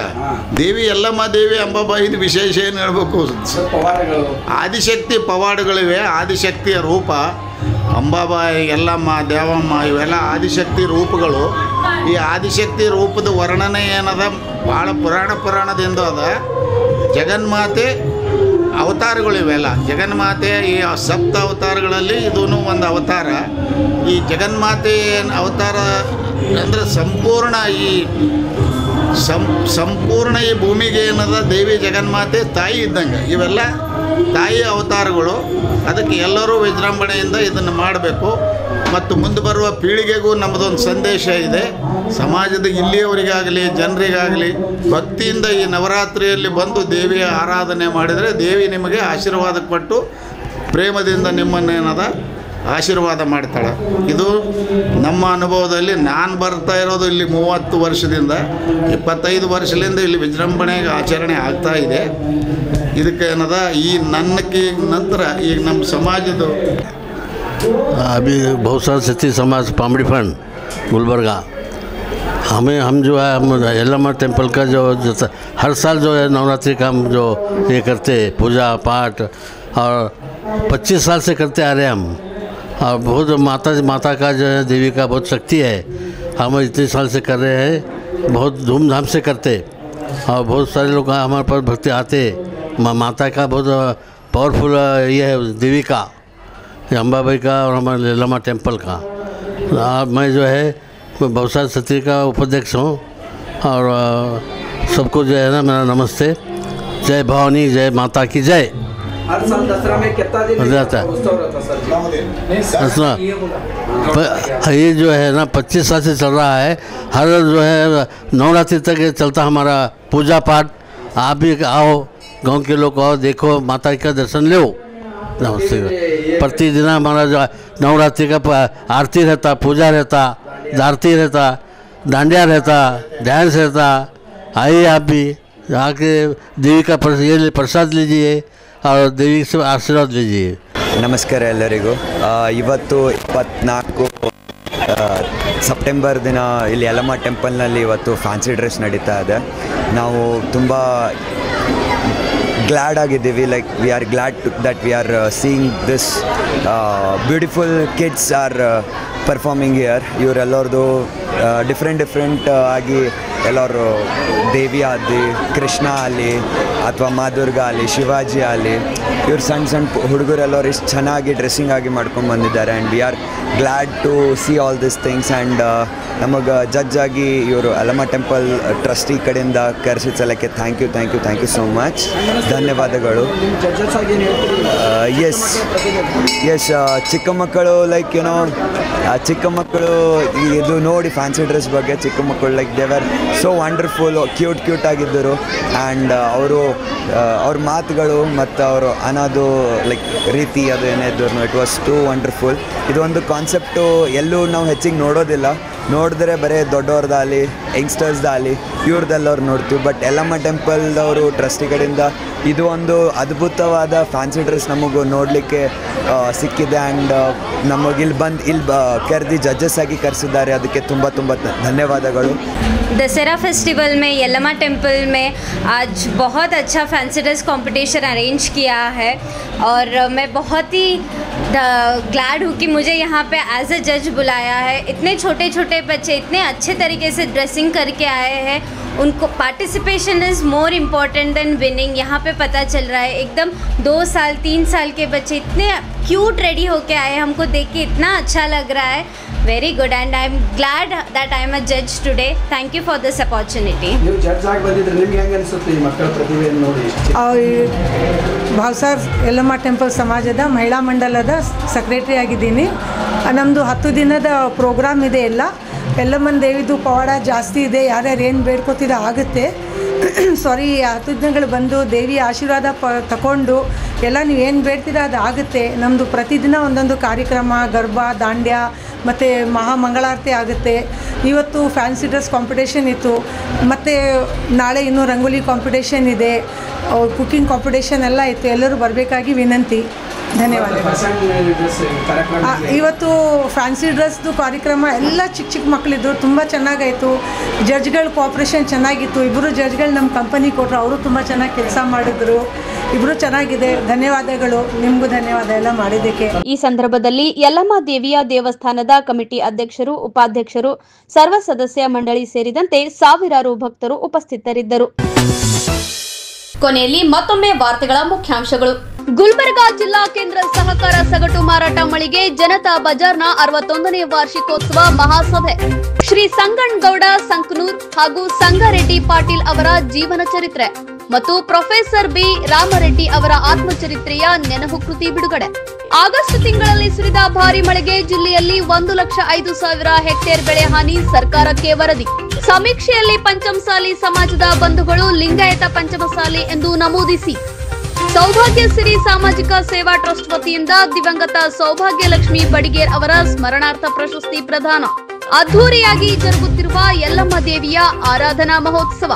ದೇವಿ ಯಲ್ಲಮ್ಮ ದೇವಿ ಅಂಬಾಬಾಯಿ ಇದು ವಿಶೇಷ ಏನು ಹೇಳಬೇಕು? ಆದಿಶಕ್ತಿ ಪವಾಡಗಳಿವೆ. ಆದಿಶಕ್ತಿಯ ರೂಪ ಅಂಬಾಬಾಯಿ, ಯಲ್ಲಮ್ಮ, ದೇವಮ್ಮ ಇವೆಲ್ಲ ಆದಿಶಕ್ತಿ ರೂಪಗಳು. ಈ ಆದಿಶಕ್ತಿ ರೂಪದ ವರ್ಣನೆ ಏನದ ಭಾಳ ಪುರಾಣದಿಂದ ಅದ. ಜಗನ್ಮಾತೆ ಅವತಾರಗಳಿವೆಲ್ಲ. ಜಗನ್ಮಾತೆ ಈ 7 ಅವತಾರಗಳಲ್ಲಿ ಇದೂ ಒಂದು ಅವತಾರ. ಈ ಜಗನ್ಮಾತೆ ಅವತಾರ ಅಂದರೆ ಸಂಪೂರ್ಣ ಈ ಭೂಮಿಗೆ ಏನದ ದೇವಿ ಜಗನ್ಮಾತೆ ತಾಯಿ ಇದ್ದಂಗೆ. ಇವೆಲ್ಲ ತಾಯಿ ಅವತಾರಗಳು. ಅದಕ್ಕೆ ಎಲ್ಲರೂ ವಿಜೃಂಭಣೆಯಿಂದ ಇದನ್ನು ಮಾಡಬೇಕು. ಮತ್ತು ಮುಂದೆ ಬರುವ ಪೀಳಿಗೆಗೂ ನಮ್ಮದೊಂದು ಸಂದೇಶ ಇದೆ. ಸಮಾಜದ ಇಲ್ಲಿಯವರಿಗಾಗಲಿ ಜನರಿಗಾಗಲಿ ಭಕ್ತಿಯಿಂದ ಈ ನವರಾತ್ರಿಯಲ್ಲಿ ಬಂದು ದೇವಿಯ ಆರಾಧನೆ ಮಾಡಿದರೆ ದೇವಿ ನಿಮಗೆ ಆಶೀರ್ವಾದ ಕೊಟ್ಟು ಪ್ರೇಮದಿಂದ ನಿಮ್ಮನ್ನೇನದ ಆಶೀರ್ವಾದ ಮಾಡ್ತಾಳೆ. ಇದು ನಮ್ಮ ಅನುಭವದಲ್ಲಿ ನಾನು ಬರ್ತಾ ಇರೋದು ಇಲ್ಲಿ 30 ವರ್ಷದಿಂದ 25 ವರ್ಷದಿಂದ ಇಲ್ಲಿ ವಿಜೃಂಭಣೆಗೆ ಆಚರಣೆ ಆಗ್ತಾ ಇದೆ. ಇದಕ್ಕೆ ಏನದ ಈ ನನ್ನಕ್ಕೆ ನಂತರ ಈಗ ನಮ್ಮ ಸಮಾಜದ अभी बहुत सारे सती समाज पामड़ी फंड गुलबर्गा हम जो है हम यल्लम्मा टेम्पल का जो हर साल जो है नवरात्रि का हम जो ये करते पूजा पाठ और 25 साल से करते आ रहे हैं हम. और बहुत माता का जो है देवी का बहुत शक्ति है. हम इतने साल से कर रहे हैं, बहुत धूमधाम से करते. और बहुत सारे लोग हमारे पास भक्ति आते. माता का बहुत पावरफुल ये है देवी का, अंबाबाई का और हमारे यल्लम्मा टेम्पल का. मैं जो है भवसार सती का उपाध्यक्ष हूँ. और सबको जो है ना मेरा नमस्ते. जय भवानी, जय माता की जय. हर साल दसरा में कितना दिन रहता है उत्सव रहता सर? ये जो है ना 25 साल से चल रहा है. हर जो है नवरात्रि तक ये चलता हमारा पूजा पाठ. आप भी आओ, गांव के लोग आओ, देखो माता का दर्शन लो. नमस्ते. प्रतिदिन हमारा जो नवरात्रि का आरती रहता, पूजा रहता, आरती रहता, डांडिया रहता, डांस रहता. आइए आप भी आके देवी का प्रसाद लीजिए और देवी से आशीर्वाद लीजिए. ನಮಸ್ಕಾರ ಎಲ್ಲರಿಗೂ. ಇವತ್ತು 24 ಸೆಪ್ಟೆಂಬರ್ ದಿನ ಇಲ್ಲಿ ಯಲ್ಲಮ್ಮ ಟೆಂಪಲ್ನಲ್ಲಿ ಇವತ್ತು ಫ್ಯಾನ್ಸಿ ಡ್ರೆಸ್ ನಡೀತಾ ಇದೆ. ನಾವು ತುಂಬ glad ಆಗಿದ್ದೀವಿ. Like we are glad that we are seeing this beautiful kids are performing here. ಇವರೆಲ್ಲರದು ಡಿಫ್ರೆಂಟ್ ಆಗಿ ಎಲ್ಲರೂ ದೇವಿ ಆಗಲಿ, ಕೃಷ್ಣ ಆಗಲಿ ಅಥವಾ ಮಾದುರ್ಗಾ ಆಗಲಿ, ಶಿವಾಜಿ ಆಗಲಿ, ಇವ್ರು ಸಣ್ಣ ಹುಡುಗರೆಲ್ಲರೂ ಇಷ್ಟು ಚೆನ್ನಾಗಿ ಡ್ರೆಸ್ಸಿಂಗ್ ಆಗಿ ಮಾಡ್ಕೊಂಡು ಬಂದಿದ್ದಾರೆ. And we are glad to see all this things. And ನಮಗೆ ಜಡ್ಜ್ ಆಗಿ ಇವರು ಯಲ್ಲಮ್ಮ ಟೆಂಪಲ್ ಟ್ರಸ್ಟಿ ಕಡೆಯಿಂದ ಕರೆಸಿದ ಸಲಕ್ಕೆ ಥ್ಯಾಂಕ್ ಯು ಸೋ ಮಚ್. ಧನ್ಯವಾದಗಳು. ಎಸ್ ಚಿಕ್ಕ ಮಕ್ಕಳು ಲೈಕ್ ಯುನೋ ಚಿಕ್ಕ ಮಕ್ಕಳು ಇದು ನೋಡಿ ಫ್ಯಾನ್ಸಿ ಡ್ರೆಸ್ ಬಗ್ಗೆ ಚಿಕ್ಕ ಮಕ್ಕಳು ಲೈಕ್ ದೇವರ್ ಸೋ ವಂಡರ್ಫುಲ್, ಕ್ಯೂಟ್ ಆಗಿದ್ದರು. ಆ್ಯಂಡ್ ಅವ್ರ ಮಾತುಗಳು ಮತ್ತು ಅವರು ಅನ್ನೋದು ಲೈಕ್ ರೀತಿ ಅದು ಏನೇ ಇದ್ರು ಇಟ್ ವಾಸ್ ಟು ವಂಡರ್ಫುಲ್. ಇದು ಒಂದು ಕಾನ್ಸೆಪ್ಟು ಎಲ್ಲೂ ನಾವು ಹೆಚ್ಚಿಗೆ ನೋಡೋದಿಲ್ಲ. ನೋಡಿದ್ರೆ ಬರೀ ದೊಡ್ಡವ್ರದ್ದಾಗಲಿ ಯಂಗ್ಸ್ಟರ್ಸ್ದಾಗಲಿ ಇವ್ರದ್ದೆಲ್ಲವ್ರು ನೋಡ್ತೀವಿ. ಬಟ್ ಯಲ್ಲಮ್ಮ ಟೆಂಪಲ್ದವರು ಟ್ರಸ್ಟಿ ಕಡೆಯಿಂದ ಇದು ಒಂದು ಅದ್ಭುತವಾದ ಫ್ಯಾನ್ಸಿ ಡ್ರೆಸ್ ನಮಗೂ ನೋಡಲಿಕ್ಕೆ ಸಿಕ್ಕಿದೆ. ಆ್ಯಂಡ್ ನಮಗಿಲ್ಲಿ ಕರೆದು ಜಡ್ಜಸ್ ಆಗಿ ಕರೆಸಿದ್ದಾರೆ. ಅದಕ್ಕೆ ತುಂಬ ತುಂಬ ಧನ್ಯವಾದಗಳು. दशहरा फेस्टिवल में यल्लम्मा टेम्पल में आज बहुत अच्छा फैंसी ड्रेस कंपटीशन अरेंज किया है और मैं बहुत ही ग्लैड हूँ कि मुझे यहाँ पे एज ए जज बुलाया है. इतने छोटे छोटे बच्चे इतने अच्छे तरीके से ड्रेसिंग करके आए हैं. उनको participation is more important than winning. यहाँ पे पता चल रहा है एकदम 2 साल 3 साल के बच्चे इतने क्यूट रेडी होके आए. हमको देख के इतना अच्छा लग रहा है. Very good and I am glad that I am a जज today. Thank you for this opportunity. ನೀವು ಜಡ್ಜ್ ಆಗಿ ಬಂದಿದ್ರೆ ನಿಮ್ಗೆ ಹೆಂಗೆ ಅನಿಸುತ್ತೆ ಈ ಮಕ್ಕಳ ಪ್ರತಿಭೆಯನ್ನು ನೋಡಿ? ಭಾವಸಾರ್ ಯಲ್ಲಮ್ಮ ಟೆಂಪಲ್ ಸಮಾಜದ ಮಹಿಳಾ ಮಂಡಲದ ಸೆಕ್ರೆಟರಿ ಆಗಿದ್ದೀನಿ. ನಮ್ಮದು 10 ದಿನದ ಪ್ರೋಗ್ರಾಮ್ ಇದೆ. ಯಲ್ಲಮ್ಮನ ದೇವಿದು ಪವಾಡ ಜಾಸ್ತಿ ಇದೆ. ಯಾರ್ಯಾರು ಏನು ಬೇಡ್ಕೋತಿರೋ ಆಗುತ್ತೆ. ಸಾರಿ 10 ದಿನಗಳು ಬಂದು ದೇವಿ ಆಶೀರ್ವಾದ ತಗೊಂಡು ಎಲ್ಲ ನೀವು ಏನು ಬೇಡ್ತೀರ ಅದು ಆಗುತ್ತೆ. ನಮ್ಮದು ಪ್ರತಿದಿನ ಒಂದೊಂದು ಕಾರ್ಯಕ್ರಮ, ಗರ್ಭಾ, ದಾಂಡ್ಯ ಮತ್ತು ಮಹಾಮಂಗಳಾರತಿ ಆಗುತ್ತೆ. ಇವತ್ತು ಫ್ಯಾನ್ಸಿ ಡ್ರೆಸ್ ಕಾಂಪಿಟೇಷನ್ ಇತ್ತು. ಮತ್ತು ನಾಳೆ ಇನ್ನೂ ರಂಗೋಲಿ ಕಾಂಪಿಟೇಷನ್ ಇದೆ, ಕುಕ್ಕಿಂಗ್ ಕಾಂಪಿಟೇಷನ್ ಎಲ್ಲ ಇತ್ತು. ಎಲ್ಲರೂ ಬರಬೇಕಾಗಿ ವಿನಂತಿ. ಧನ್ಯವಾದಗಳು. ಇವತ್ತು ಫ್ಯಾನ್ಸಿ ಡ್ರೆಸ್ದು ಕಾರ್ಯಕ್ರಮ ಎಲ್ಲ ಚಿಕ್ಕ ಮಕ್ಕಳಿದ್ರು. ತುಂಬ ಚೆನ್ನಾಗಾಯಿತು. ಜಡ್ಜ್ಗಳ ಕೋಆಪ್ರೇಷನ್ ಚೆನ್ನಾಗಿತ್ತು. ಇಬ್ಬರು ಜಡ್ಜ್ಗಳು ನಮ್ಮ ಕಂಪನಿ ಕೊಟ್ಟರು. ಅವರು ತುಂಬ ಚೆನ್ನಾಗಿ ಕೆಲಸ ಮಾಡಿದ್ರು. ಇಬ್ಬರು ಚೆನ್ನಾಗಿದೆ. ಧನ್ಯವಾದಗಳು. ನಿಮಗೂ ಧನ್ಯವಾದ ಎಲ್ಲ ಮಾಡಿದ್ದಕ್ಕೆ. ಈ ಸಂದರ್ಭದಲ್ಲಿ ಯಲ್ಲಮ್ಮ ದೇವಿಯ ದೇವಸ್ಥಾನದ ಕಮಿಟಿ ಅಧ್ಯಕ್ಷರು, ಉಪಾಧ್ಯಕ್ಷರು, ಸರ್ವ ಸದಸ್ಯ ಮಂಡಳಿ ಸೇರಿದಂತೆ ಸಾವಿರಾರು ಭಕ್ತರು ಉಪಸ್ಥಿತರಿದ್ದರು. ಕೊನೆಯಲ್ಲಿ ಮತ್ತೊಮ್ಮೆ ವಾರ್ತೆಗಳ ಮುಖ್ಯಾಂಶಗಳು. ಗುಲ್ಬರ್ಗಾ ಜಿಲ್ಲಾ ಕೇಂದ್ರ ಸಹಕಾರ ಸಗಟು ಮಾರಾಟ ಮಳಿಗೆ ಜನತಾ ಬಜಾರ್ನ 61ನೇ ವಾರ್ಷಿಕೋತ್ಸವ ಮಹಾಸಭೆ. ಶ್ರೀ ಸಂಗಣ್ಗೌಡ ಸಂಕನೂರ್ ಹಾಗೂ ಸಂಗಾರೆಡ್ಡಿ ಪಾಟೀಲ್ ಅವರ ಜೀವನ ಚರಿತ್ರೆ ಮತ್ತು ಪ್ರೊಫೆಸರ್ ಬಿ ರಾಮರೆಡ್ಡಿ ಅವರ ಆತ್ಮಚರಿತ್ರೆಯ ನೆನಪು ಕೃತಿ ಬಿಡುಗಡೆ. ಆಗಸ್ಟ್ ತಿಂಗಳಲ್ಲಿ ಸುರಿದ ಭಾರಿ ಮಳೆಗೆ ಜಿಲ್ಲೆಯಲ್ಲಿ 1,05,000 ಹೆಕ್ಟೇರ್ ಬೆಳೆ ಹಾನಿ, ಸರ್ಕಾರಕ್ಕೆ ವರದಿ. ಸಮೀಕ್ಷೆಯಲ್ಲಿ ಪಂಚಮಸಾಲಿ ಸಮಾಜದ ಬಂಧುಗಳು ಲಿಂಗಾಯತ ಪಂಚಮಸಾಲಿ ಎಂದು ನಮೂದಿಸಿ. ಸೌಭಾಗ್ಯ ಸಿರಿ ಸಾಮಾಜಿಕ ಸೇವಾ ಟ್ರಸ್ಟ್ ವತಿಯಿಂದ ದಿವಂಗತ ಸೌಭಾಗ್ಯ ಲಕ್ಷ್ಮಿ ಬಡಿಗೇರ್ ಅವರ ಸ್ಮರಣಾರ್ಥ ಪ್ರಶಸ್ತಿ ಪ್ರದಾನ. ಅದ್ದೂರಿಯಾಗಿ ಜರುಗುತ್ತಿರುವ ಯಲ್ಲಮ್ಮ ದೇವಿಯ ಆರಾಧನಾ ಮಹೋತ್ಸವ.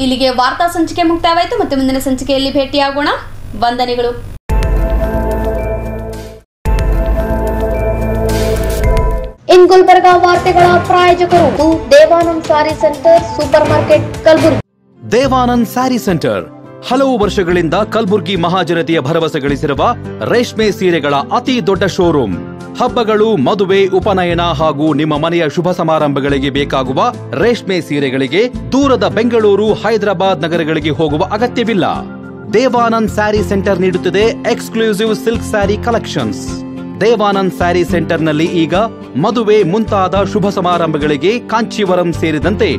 ಇಲ್ಲಿಗೆ ವಾರ್ತಾ ಸಂಚಿಕೆ ಮುಕ್ತಾಯವಾಯಿತು. ಮತ್ತೆ ಮುಂದಿನ ಸಂಚಿಕೆಯಲ್ಲಿ ಭೇಟಿಯಾಗೋಣ. ವಂದನೆಗಳು. ಇನ್ ಗುಲ್ಬರ್ಗಾ ವಾರ್ತೆಗಳ ಪ್ರಾಯೋಜಕರು Devanand sari centre super market Kalaburagi. Devanand sari centre ಹಲವು ವರ್ಷಗಳಿಂದ ಕಲಬುರ್ಗಿ ಮಹಾಜನತೆಯ ಭರವಸೆ ಗಳಿಸಿರುವ ರೇಷ್ಮೆ ಸೀರೆಗಳ ಅತಿ ದೊಡ್ಡ ಶೋರೂಮ್. ಹಬ್ಬಗಳು, ಮದುವೆ, ಉಪನಯನ ಹಾಗೂ ನಿಮ್ಮ ಮನೆಯ ಶುಭ ಸಮಾರಂಭಗಳಿಗೆ ಬೇಕಾಗುವ ರೇಷ್ಮೆ ಸೀರೆಗಳಿಗೆ ದೂರದ ಬೆಂಗಳೂರು, ಹೈದರಾಬಾದ್ ನಗರಗಳಿಗೆ ಹೋಗುವ ಅಗತ್ಯವಿಲ್ಲ. ದೇವಾನಂದ್ ಸ್ಯಾರಿ ಸೆಂಟರ್ ನೀಡುತ್ತಿದೆ exclusive silk sari collections. Devanand sari ಸೆಂಟರ್ನಲ್ಲಿ ಈಗ ಮದುವೆ ಮುಂತಾದ ಶುಭ ಸಮಾರಂಭಗಳಿಗೆ ಕಾಂಚೀವರಂ ಸೇರಿದಂತೆ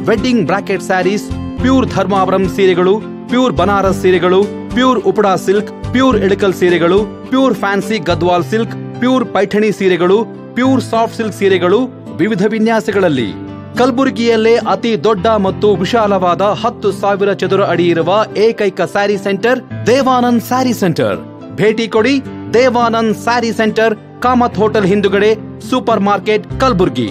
wedding brocade saris, pure Dharmavaram ಸೀರೆಗಳು, ಪ್ಯೂರ್ ಬನಾರಸ್ ಸೀರೆಗಳು, pure Uppada silk, pure Ilkal ಸೀರೆಗಳು, pure fancy Gadwal silk, pure Paithani ಸೀರೆಗಳು, ಪ್ಯೂರ್ ಸಾಫ್ಟ್ ಸಿಲ್ಕ್ ಸೀರೆಗಳು ವಿವಿಧ ವಿನ್ಯಾಸಗಳಲ್ಲಿ. ಕಲಬುರಗಿಯಲ್ಲೇ ಅತಿ ದೊಡ್ಡ ಮತ್ತು ವಿಶಾಲವಾದ 10,000 ಚದುರ ಅಡಿ ಇರುವ ಏಕೈಕ ಸ್ಯಾರಿ ಸೆಂಟರ್ ದೇವಾನಂದ್ ಸ್ಯಾರಿ ಸೆಂಟರ್. ಭೇಟಿ ಕೊಡಿ. ದೇವಾನಂದ್ ಸ್ಯಾರಿ ಸೆಂಟರ್, ಕಾಮತ್ ಹೋಟೆಲ್ ಹಿಂದುಗಡೆ, ಸೂಪರ್ ಮಾರ್ಕೆಟ್, ಕಲಬುರಗಿ.